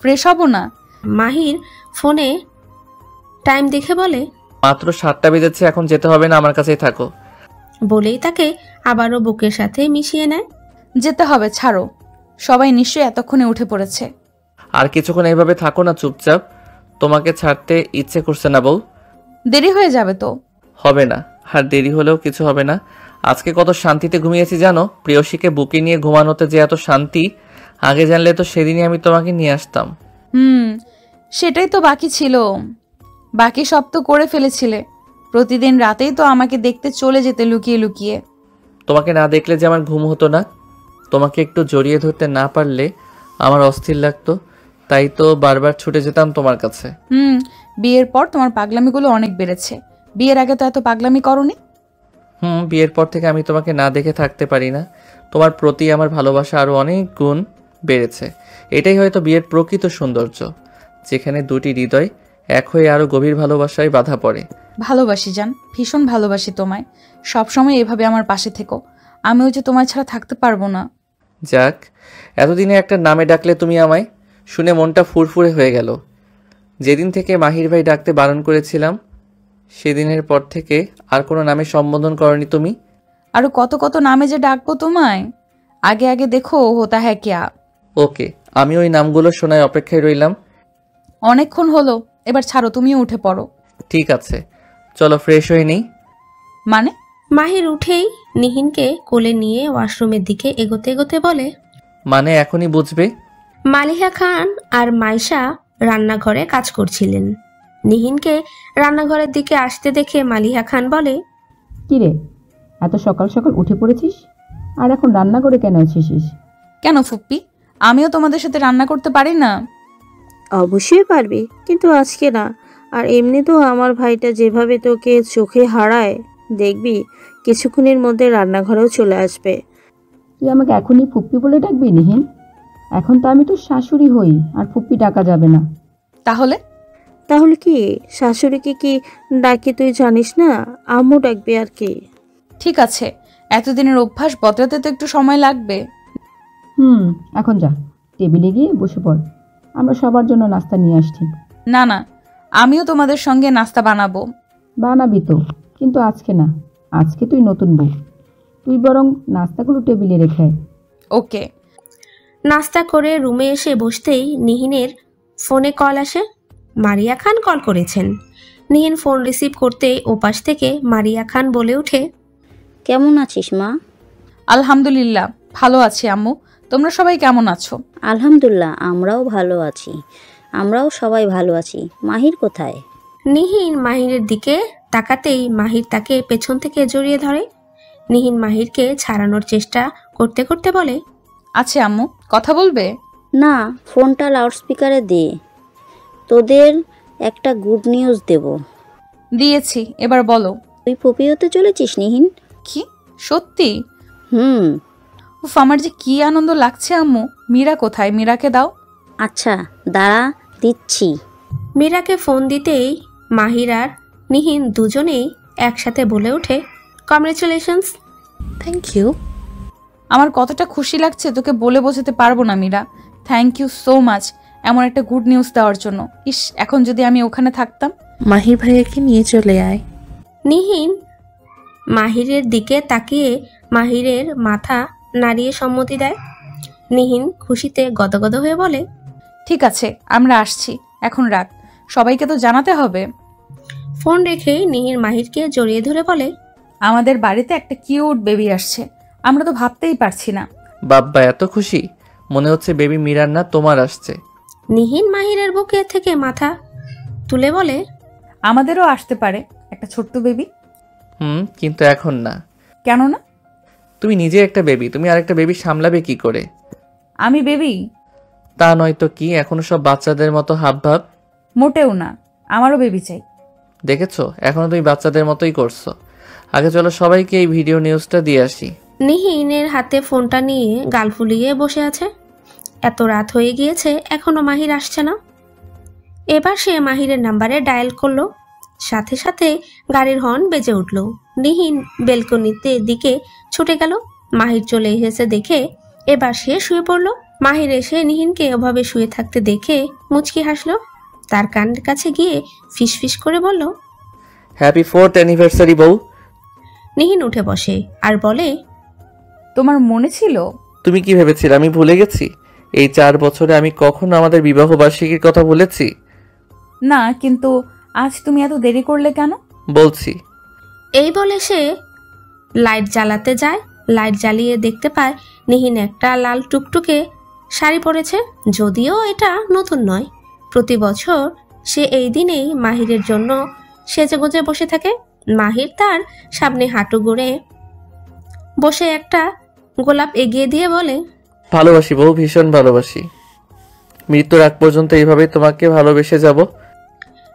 ফ্রেশ হব না? মাহির ফোনে টাইম দেখে বলে, মাত্র 7টা বেজেছে, এখন যেতে হবে না, আমার কাছেই থাকো। বলেই তাকে আবারও বুকের সাথে মিশিয়ে নেয়। যেতে হবে, ছাড়ো। সবাই নিশ্চয়ই এতক্ষণে উঠে পড়েছে। আর কিছুক্ষণ এইভাবে থাকো না চুপচাপ, তোমাকে ছাড়তে ইচ্ছে করছে না বউ। দেরি হয়ে যাবে তো। হবে না, আর দেরি হলেও কিছু হবে না। আজকে কত শান্তিতে ঘুমিয়েছি জানো? প্রেয়সীকে বুকে নিয়ে ঘুমানোতে যে এত শান্তি, আগে জানলে তো সেদিনই আমি তোমাকে নিয়ে আসতাম। সেটাই তো বাকি ছিল। বাকি সব তো করে ফেলেছিলে। প্রতিদিন রাতেই তো আমাকে দেখতে চলে যেতে লুকিয়ে লুকিয়ে। তোমাকে না দেখলে যে আমার ঘুম হতো না। তোমাকে একটু জড়িয়ে ধরতে না পারলে আমার অস্থির লাগতো, তাই তো বারবার ছুটে যেতাম তোমার কাছে। বিয়ের পর তোমার পাগলামিগুলো অনেক বেড়েছে। বিয়ের আগে তো এত পাগলামি করনি। বিয়ের পর থেকে আমি তোমাকে না দেখে থাকতে পারি না। তোমার প্রতি আমার ভালোবাসা আরো অনেক গুণ বেড়েছে। এটাই হয়তো বিয়ের প্রকৃত সৌন্দর্য, যেখানে দুটি হৃদয় এক হয়ে আরো গভীর ভালোবাসায় বাধা পড়ে। ভালোবাসি জান, ভীষণ ভালোবাসি তোমায়। সবসময় এভাবে আমার পাশে থেকো। আমিও যে তোমায় ছাড়া থাকতে পারবো না। যাক, এতদিনে একটা নামে ডাকলে তুমি আমায়, শুনে মনটা ফুরফুরে হয়ে গেল। যেদিন থেকে মাহির ভাই ডাকতে বারণ করেছিলাম, সেদিনের পর থেকে আর কোনো নামে সম্বোধন করনি তুমি। আরো কত কত নামে যে ডাকবো তোমায়। আগে আগে দেখো হোতা হ্যাঁ ক্যা। ওকে, আমি ওই নামগুলো শোনায় অপেক্ষায় রইলাম। অনেকক্ষণ হলো, এবার ছাড়ো, তুমিও উঠে পড়ো। ঠিক আছে, চলো ফ্রেশ হয়ে নেই। মানে? মাহির উঠেই নিহিনকে কোলে নিয়ে ওয়াশরুমের দিকে এগোতে এগোতে বলে, মানে এখনই বুঝবে। মালিহা খান আর মাইশা রান্নাঘরে কাজ করছিলেন। নিহিনকে রান্নাঘরের দিকে আসতে দেখে মালিহা খান বলে, কিরে, এত সকাল সকাল উঠে পড়েছিস? আর এখন রান্না করে কেন এসেছিস? কেন ফুপ্পি, আমিও তোমাদের সাথে রান্না করতে পারি না? অবশ্যই পারবি, কিন্তু আজকে না। আর এমনি তো আমার ভাইটা যেভাবে তোকে চোখে হারায়, দেখবি কিছুক্ষণের মধ্যে রান্নাঘরেও চলে আসবে। তুই আমাকে এখনই ফুপ্পি বলে ডাকবি নিহিন? এখন তো আমি তো শাশুড়ি হই, আর ফুপ্পি ডাকা যাবে না। তাহলে? তাহলে কি শাশুড়িকে কি ডাকি তুই জানিস না? আম্মু ডাকবি আর কি। ঠিক আছে, এতদিনের অভ্যাস বদলাতে তো একটু সময় লাগবে। এখন যা, টেবিলে গিয়ে বসে পড়, আমরা সবার জন্য নাস্তা নিয়ে আসছি। না না, আমিও তোমাদের সঙ্গে নাস্তা বানাবো। বানাবি তো, কিন্তু আজকে না। আজকে তুই নতুন বউ, তুই বরং নাস্তাগুলো টেবিলে রেখে। ওকে। নাস্তা করে রুমে এসে বসতেই নিহিনের ফোনে কল আসে। মারিয়া খান কল করেছেন। নিহিন ফোন রিসিভ করতেই ওপাশ থেকে মারিয়া খান বলে ওঠে, কেমন আছিস মা? আলহামদুলিল্লাহ, ভালো আছি আম্মু। তোমরা সবাই কেমন আছো? আলহামদুলিল্লাহ, আমরাও ভালো আছি। আমরাও সবাই ভালো আছি। মাহির কোথায়? নিহিন মাহিরের দিকে তাকাতেই মাহির তাকে পেছন থেকে জড়িয়ে ধরে। নিহিন মাহিরকে ছাড়ানোর চেষ্টা করতে করতে বলে, আছে আম্মু, কথা বলবে? না, ফোনটা লাউডস্পিকারে দে, তোদের একটা গুড নিউজ দেব। দিয়েছি, এবার বলো। তুই পপি হতে চলেছিস নিহিন। কি সত্যি? উফ, আমার যে কি আনন্দ লাগছে আম্মু। মীরা কোথায়? মীরাকে দাও। আচ্ছা দাঁড়া, দিচ্ছি। মীরাকে ফোন দিতেই মাহির আর নিহিন দুজনেই একসাথে বলে ওঠে, কংগ্রেচুলেশনস। Thank you. আমার কতটা খুশি লাগছে তোকে বলে বোঝাতে পারবো না Meera. Thank you so much. এমন একটা গুড নিউজ দেওয়ার জন্য। ইস, এখন যদি আমি ওখানে থাকতাম। মাহির ভাইয়াকে নিয়ে চলে আয়। নিহিন মাহিরের দিকে তাকিয়ে মাহিরের মাথা নাড়িয়ে সম্মতি দেয়। নিহিন খুশিতে গদগদ হয়ে বলে, ঠিক আছে, আমরা আসছি, এখন রাত, সবাইকে তো জানাতে হবে। ফোন রেখে নিহির মাহিরকে জড়িয়ে ধরে বলে, আমাদের বাড়িতে একটা কিউট বেবি আসছে, আমরা তো ভাবতেই পারছি না। বাব্বা এত খুশি, মনে হচ্ছে বেবি মীরার না তোমার আসছে। নিহিন মাহিরের বুকে থেকে মাথা তুলে বলে, আমাদেরও আসতে পারে একটা ছোট্ট বেবি। কিন্তু এখন না। কেন না? তুমি নিজে একটা বেবি, তুমি আরেকটা বেবি সামলাবে কি করে? আমি বেবি? তা নয় তো কি, এখনো সব বাচ্চাদের মতো হাবভাব। মোটেও না, আমারও বেবি চাই। দেখেছো, এখনো তুমি বাচ্চাদের মতোই করছো। আগে চলো সবাইকে এই ভিডিও নিউজটা দিয়ে আসি। নিহিনের হাতে ফোনটা নিয়ে গাল ফুলিয়ে বসে আছে। এত রাত হয়ে গিয়েছে, এখনো মাহির আসছে না। এবার সে মাহিরের নাম্বারে ডায়াল করলো। সাথে সাথে গাড়ির হর্ন বেজে উঠল। নিহিন বেলকনিতে দিকে ছুটে গেল। মাহির চলে এসেছে দেখে এবার সে শুয়ে পড়ল। মাহির এসে নিহিনকে ওভাবে শুয়ে থাকতে দেখে মুচকি হাসলো। তার কানের কাছে গিয়ে ফিসফিস করে বলল, হ্যাপি 4th অ্যানিভার্সারি বউ। নিহিন উঠে বসে আর বলে, তোমার মনে ছিল? তুমি কি ভেবেছিলে আমি ভুলে গেছি? এই 4 বছরে আমি কখনো আমাদের বিবাহ বার্ষিকীর কথা বলেছি? না, কিন্তু আজ তুমি এত দেরি করলে কেন? বলছি। এই বলে সে লাইট জ্বালাতে যায়। লাইট জ্বালিয়ে দেখতে পায় নিহিন একটা লাল টুকটুকে শাড়ি পরেছে। যদিও এটা নতুন নয়, প্রতি বছর সে এই দিনেই মাহিরের জন্য সেজেগুজে বসে থাকে। মাহির তার সামনে হাঁটু গড়ে বসে একটা গোলাপ এগিয়ে দিয়ে বলে, ভালোবাসি বউ, ভীষণ ভালোবাসি। মৃত্যুর আগ পর্যন্ত এইভাবেই তোমাকে ভালোবেসে যাব।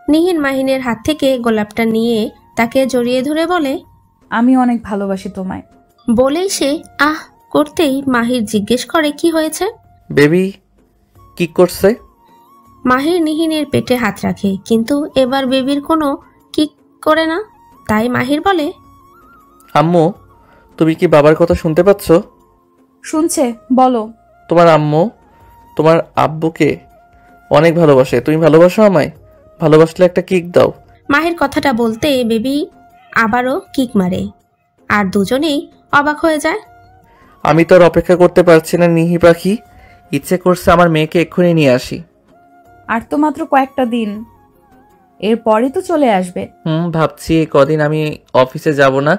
নিহিন মাহিনের হাত থেকে গোলাপটা নিয়ে তাকে জড়িয়ে ধরে বলে, আমি অনেক ভালোবাসি তোমায়। বলেই সে আহ করতেই মাহির জিজ্ঞেস করে কি হয়েছে। বেবি কি করছে? মাহির নিহিনের পেটে হাত রাখে, কিন্তু এবার বেবির কোনো কিক করে না। তাই মাহির বলে, আম্মু তুমি কি বাবার কথা শুনতে পাচ্ছ? শুনছে, বলো। তোমার আম্মু তোমার আব্বুকে অনেক ভালোবাসে। তুমি ভালোবাসো আমায়? ভালোবাসলে একটা কিক দাও। মাহির কথাটা বলতে বেবি আবারও কিক মারে আর দুজনেই অবাক হয়ে যায়। আমি তো আর অপেক্ষা করতে পারছি না নিহি পাখি, ইচ্ছে করছে আমার মেয়েকে এক্ষুনি নিয়ে আসি। আর তো মাত্র কয়েকটা দিন, এরপরই তো চলে আসবে। ভাবছি এই কদিন আমি অফিসে যাব না,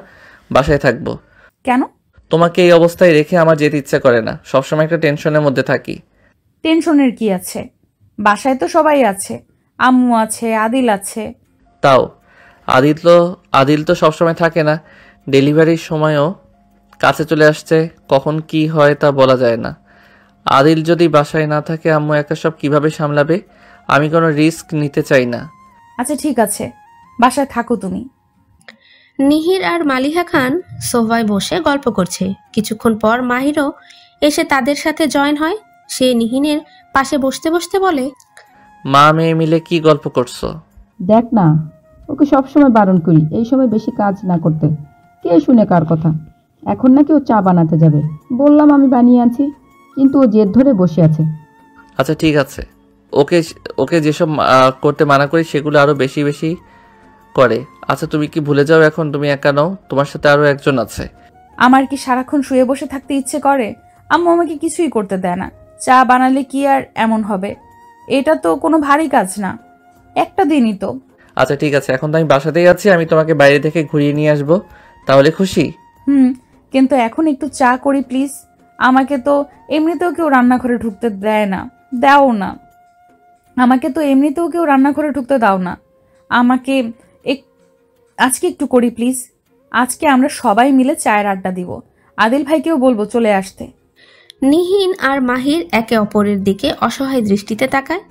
বাসায় থাকবো। কেন? তোমাকে এই অবস্থায় রেখে আমার যেতে ইচ্ছা করে না, সবসময় একটা টেনশনের মধ্যে থাকি। টেনশনের কি আছে? বাসায় তো সবাই আছে, আম্মু আছে, আদিল আছে। তাও আদিল তো সবসময় থাকে না, ডেলিভারির সময়ও কাছে চলে আসছে। কখন কি হয় তা বলা যায় না। আদিল যদি বাসায় না থাকে, আম্মু একা সব কিভাবে সামলাবে? আমি কোনো রিস্ক নিতে চাই না। আচ্ছা ঠিক আছে, বাসায় থাকো তুমি। নিহির আর মালিহা খান সোফায় বসে গল্প করছে। কিছুক্ষণ পর মাহিরও এসে তাদের সাথে জয়েন হয়। সে নিহিনের পাশে বসতে বসতে বলে, মা মেয়ে মিলে কি গল্প করছো? দেখ না, ওকে সবসময় বারণ করি এই সময় বেশি কাজ না করতে। কে শুনে কার কথা? এখন নাকি ও চা বানাতে যাবে, বললাম আমি বানিয়ে আনছি, কিন্তু ও জেদ ধরে বসে আছে। আচ্ছা ঠিক আছে, ওকে যেসব করতে মানা করি সেগুলো আরো বেশি বেশি করে। আচ্ছা তুমি কি ভুলে যাও এখন তুমি একা নও, তোমার সাথে আরো একজন আছে। আমার কি সারাক্ষণ শুয়ে বসে থাকতে ইচ্ছে করে? আম্মু আমাকে কিছুই করতে দেয় না। চা বানালে কি আর এমন হবে? এটা তো কোনো ভারী কাজ না, একটা দিনই তো। আচ্ছা ঠিক আছে, এখন তো আমি বাসাতেই আছি, আমি তোমাকে বাইরে থেকে ঘুরিয়ে নিয়ে আসবো, তাহলে খুশি? কিন্তু এখন একটু চা করি প্লিজ। আমাকে তো এমনিতেও কেউ রান্নাঘরে ঢুকতে দেয় না, দাও না। আমাকে তো এমনিতেও কেউ রান্নাঘরে ঢুকতে দাও না। আমাকে আজকে একটু করি প্লিজ। আজকে আমরা সবাই মিলে চায়ের আড্ডা দিব। আদিল ভাইকেও বলবো চলে আসতে। নিহিন আর মাহির একে অপরের দিকে অসহায় দৃষ্টিতে তাকায়।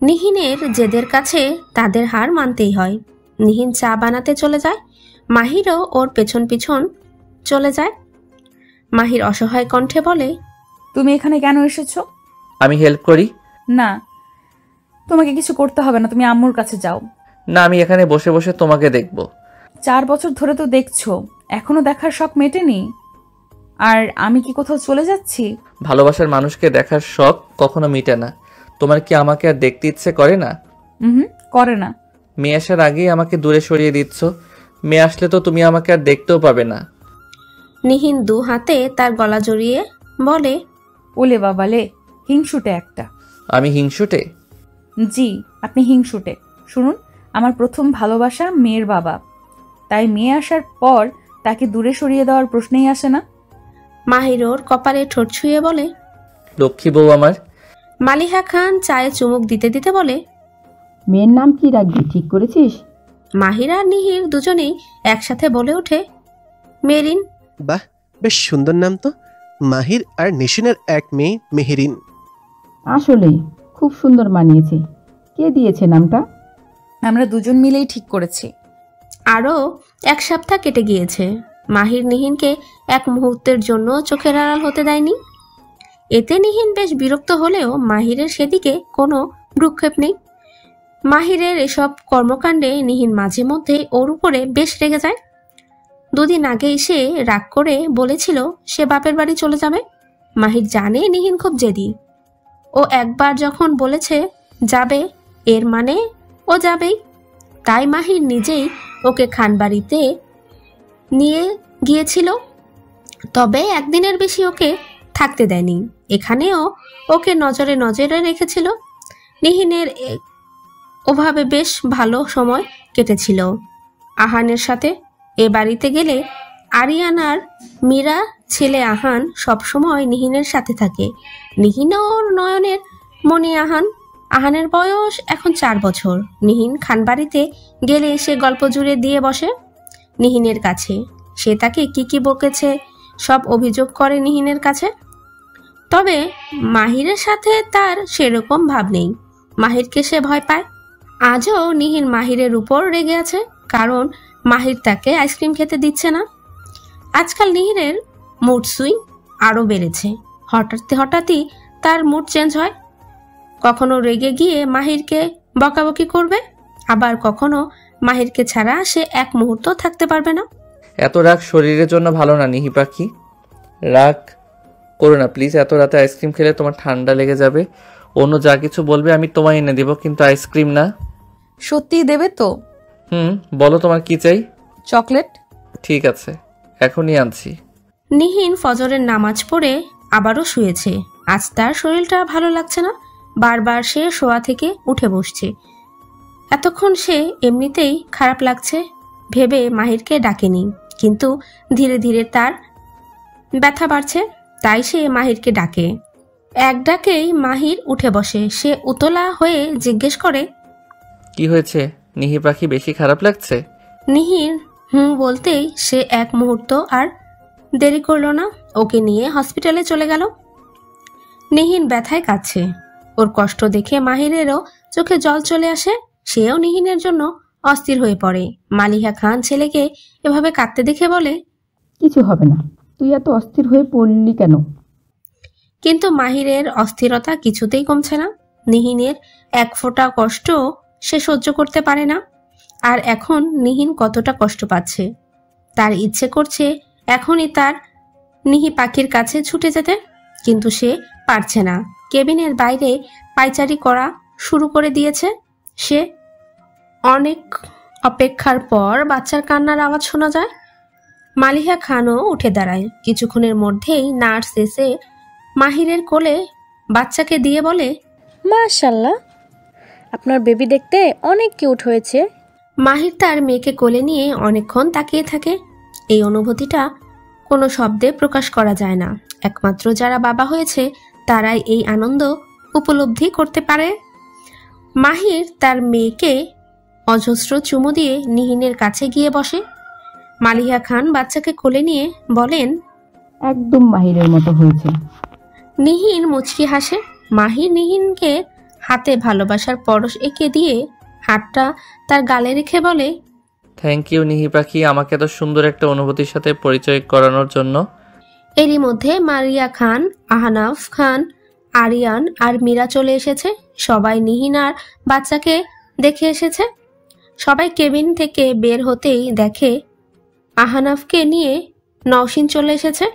নিহিনের জেদের কাছে তাদের হার মানতেই হয়। নিহিন চা বানাতে চলে যায়, মাহিরও ওর পেছন পিছন চলে যায়। মাহির অসহায় কণ্ঠে বলে, তুমি এখানে কেন এসেছো? আমি হেল্প করি। না, তোমাকে কিছু করতে হবে না, তুমি আম্মুর কাছে যাও। না, আমি এখানে বসে বসে তোমাকে দেখব। 4 বছর ধরে তো দেখছো, এখনো দেখার শখ মেটেনি? আর আমি কি কোথাও চলে যাচ্ছি? ভালোবাসার মানুষকে দেখার শখ কখনো মিটে না। তোমার কি আমাকে আর দেখতে ইচ্ছে করে না? করে না। মেয়ে আসার আগেই আমাকে দূরে সরিয়ে দিচ্ছ। মেয়ে আসলে তো তুমি আমাকে আর দেখতেও পাবে না। নিহিন 2 হাতে তার গলা জড়িয়ে বলে, ওলে বাবালে, হিংসুটে একটা। আমি হিংসুটে? জি, আপনি হিংসুটে। শুনুন, আমার প্রথম ভালোবাসা মেয়ের বাবা, তাই মেয়ে আসার পর তাকে দূরে সরিয়ে দেওয়ার প্রশ্নেই আসে না। মাহির ওর কপালে ঠোঁট ছুঁয়ে বলে, লক্ষ্মী বউ আমার। মালিহা খান চায়ে চুমুক দিতে দিতে বলে, মেয়ের নাম কি রাখবি ঠিক করেছিস? মাহির আর নিহির দুজনেই একসাথে বলে ওঠে, মেরিন। বাহ, বেশ সুন্দর নাম তো। মাহির আর নিশিনের এক মেয়ে মেহেরিন। আসলেই খুব সুন্দর মানিয়েছে। কে দিয়েছে নামটা? আমরা দুজন মিলেই ঠিক করেছি। আরও 1 সপ্তাহ কেটে গিয়েছে। মাহির নিহিনকে এক মুহূর্তের জন্য চোখের আড়াল হতে দেয়নি। এতে নিহিন বেশ বিরক্ত হলেও মাহিরের সেদিকে কোনো ভ্রুক্ষেপ নেই। মাহিরের এসব কর্মকাণ্ডে নিহিন মাঝে মধ্যে ওর উপরে বেশ রেগে যায়। 2 দিন আগেই সে রাগ করে বলেছিল সে বাপের বাড়ি চলে যাবে। মাহির জানে নিহিন খুব জেদি। ও একবার যখন বলেছে যাবে, এর মানে ও যাবেই। তাই মাহির নিজেই ওকে খানবাড়িতে নিয়ে গিয়েছিল, তবে 1 দিনের বেশি ওকে থাকতে দেয়নি। এখানেও ওকে নজরে নজরে রেখেছিল। নিহিনের ওভাবে বেশ ভালো সময় কেটেছিল আহানের সাথে। এ বাড়িতে গেলে আরিয়ান আর মীরা ছেলে আহান সবসময় নিহিনের সাথে থাকে। নিহিন ওর নয়নের মনি আহান। আহানের বয়স এখন 4 বছর। নিহিন খানবাড়িতে গেলে সে গল্প জুড়ে দিয়ে বসে নিহিনের কাছে। সে তাকে কি বকেছে সব অভিযোগ করে নিহিনের কাছে। তবে মাহিরের সাথে তার সেরকম ভাব নেই। মাহিরকে সে ভয় পায়। আজও নিহিন মাহিরের উপর রেগে আছে, কারণ মাহির তাকে আইসক্রিম খেতে দিচ্ছে না। আজকাল নিহিরের মুড সুইং আরও বেড়েছে। হঠাৎই তার মুড চেঞ্জ হয়। কখনো রেগে গিয়ে মাহিরকে বকাবকি করবে, আবার কখনো মাহিরকে ছাড়া সে 1 মুহূর্ত থাকতে পারবে না। এত রাগ শরীরের জন্য ভালো না নিহি পাখি। রাগ করো না প্লিজ। এত রাতে আইসক্রিম খেলে তোমার ঠান্ডা লেগে যাবে। অন্য যা কিছু বলবে আমি তোমায় এনে দেবো, কিন্তু আইসক্রিম না। সত্যি দেবে তো? বলো তোমার কি চাই? চকলেট। ঠিক আছে, এখনই আনছি। নিহিন ফজরের নামাজ পড়ে আবারও শুয়েছে। আজ তার শরীরটা ভালো লাগছে না। বারবার সে শোয়া থেকে উঠে বসছে। এতক্ষণ সে এমনিতেই খারাপ লাগছে ভেবে মাহিরকে ডাকেনি, কিন্তু ধীরে ধীরে তার ব্যথা বাড়ছে, তাই সে মাহিরকে ডাকে। এক ডাকেই মাহির উঠে বসে। সে উতলা হয়ে জিজ্ঞেস করে, কি হয়েছে নিহি পাখি, বেশি খারাপ লাগছে? নিহির বলতেই সে 1 মুহূর্ত আর দেরি করল না, ওকে নিয়ে হসপিটালে চলে গেল। নিহিন ব্যথায় কাঁদছে। ওর কষ্ট দেখে মাহিরেরও চোখে জল চলে আসে। সেও নিহিনের জন্য অস্থির হয়ে পড়ে। মালিহা খান ছেলেকে এভাবে কাঁদতে দেখে বলে, কিছু হবে না, তুই এত অস্থির হয়ে পড়লি কেন? কিন্তু মাহিরের অস্থিরতা কিছুতেই কমছে না। নিহিনের 1 ফোঁটা কষ্ট সে সহ্য করতে পারে না। আর এখন নিহিন কতটা কষ্ট পাচ্ছে, তার ইচ্ছে করছে এখনই তার নিহি পাখির কাছে ছুটে যেতে, কিন্তু সে পারছে না। কেবিনের বাইরে পায়চারি করা শুরু করে দিয়েছে সে। অনেক অপেক্ষার পর বাচ্চার কান্নার আওয়াজ শোনা যায়। মালিহা খানও উঠে দাঁড়ায়। কিছুক্ষণের মধ্যেই নার্স এসে মাহিরের কোলে বাচ্চাকে দিয়ে বলে, মাশাআল্লাহ, আপনার বেবি দেখতে অনেক কিউট হয়েছে। মাহির তার মেয়েকে কোলে নিয়ে অনেকক্ষণ তাকিয়ে থাকে। এই অনুভূতিটা কোনো শব্দে প্রকাশ করা যায় না। একমাত্র যারা বাবা হয়েছে তারাই এই আনন্দ উপলব্ধি করতে পারে। মাহির তার মেয়েকে অজস্র চুমু দিয়ে নিহিনের কাছে গিয়ে বসে। মালিহা খান বাচ্চাকে কোলে নিয়ে বলেন, একদম মাহিরের মতো হয়েছে। নিহিন মুচকি হাসে। মাহির নিহিনকে হাতে ভালোবাসার পরশ এঁকে দিয়ে হাতটা তার গালে রেখে বলে, থ্যাংক ইউ নিহি পাখি, আমাকে এত সুন্দর একটা অনুভূতির সাথে পরিচয় করানোর জন্য। এরই মধ্যে মারিয়া খান, আহনাফ খান, আরিয়ান আর মীরা চলে এসেছে। সবাই নিহিন আর বাচ্চাকে দেখে এসেছে। সবাই কেবিন থেকে বের হতেই দেখে আহনাফকে নিয়ে নওশিন চলে এসেছে।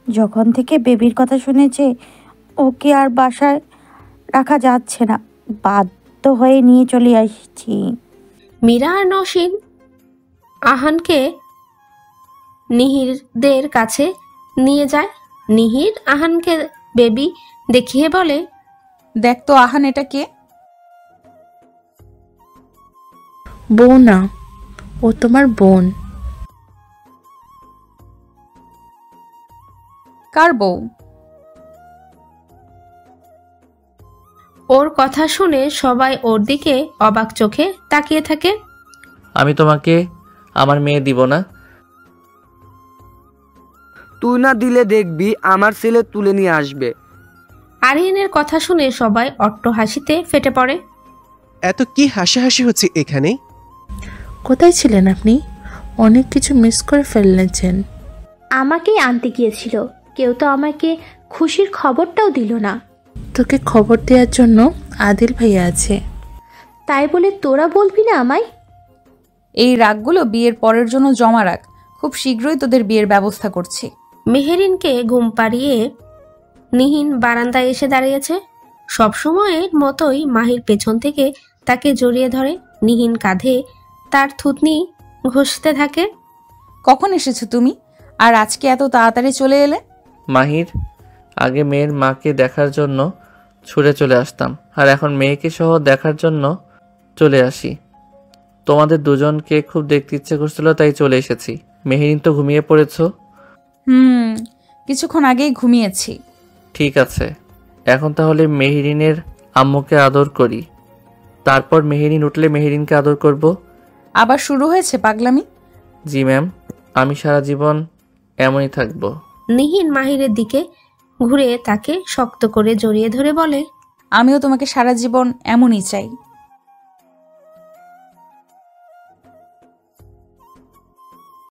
যখন থেকে বেবির কথা শুনেছে ওকে আর বাসায় রাখা যাচ্ছে না, বাধ্য হয়ে নিয়ে চলে আসছি। মীরা আর নসীন আহানকে নিহিরদের কাছে নিয়ে যায়। নিহির আহানকে বেবি দেখিয়ে বলে, দেখ তো আহান, এটা কে? বউ না, ও তোমার বোন। কার বউ? ওর কথা শুনে সবাই ওর দিকে অবাক চোখে তাকিয়ে থাকে। আমি তোমাকে আমার মেয়ে দিব না। তুই না দিলে দেখবি আমার ছেলে তুলে নিয়ে আসবে। আরিয়ানের কথা শুনে সবাই অট্ট হাসিতে ফেটে পড়ে। এত কি হাসাহাসি হচ্ছে এখানে? কোথায় ছিলেন আপনি? অনেক কিছু মিস করে ফেলেছেন। আমাকেই আনতে গিয়েছিল, কেউ তো আমাকে খুশির খবরটাও দিল না। তোকে খবর দেওয়ার জন্য আদিল ভাইয়া আছে। তাই বলে তোরা বলবি না আমায়? এই রাগগুলো বিয়ের পরের জন্য জমা রাখ, খুব শীঘ্রই তোদের বিয়ের ব্যবস্থা করছি। মেহেরিনকে ঘুম পাড়িয়ে নিহিন বারান্দায় এসে দাঁড়িয়েছে। সবসময়ের মতোই মাহির পেছন থেকে তাকে জড়িয়ে ধরে। নিহিন কাঁধে তার থুতনি ঘষতে থাকে। কখন এসেছো তুমি? আর আজকে এত তাড়াতাড়ি চলে এলে? মাহির, আগে মেয়ের মাকে দেখার জন্য ছুটে চলে আসতাম, আর এখন মেয়েকে সহ দেখার জন্য চলে আসি। তোমাদের দুজনকে খুব দেখতে ইচ্ছে করছিল, তাই চলে এসেছি। মেহেরিন তো ঘুমিয়ে পড়েছো? কিছুক্ষণ আগেই ঘুমিয়েছি। ঠিক আছে, এখন তাহলে মেহেরিনের আম্মুকে আদর করি, তারপর মেহেরিন উঠলে মেহেরিনকে আদর করব। আবার শুরু হয়েছে পাগলামি? জি ম্যাম, আমি সারা জীবন এমনই থাকবো। নিহিন মাহিরের দিকে ঘুরে তাকে শক্ত করে জড়িয়ে ধরে বলে, আমিও তোমাকে সারা জীবন এমনই চাই।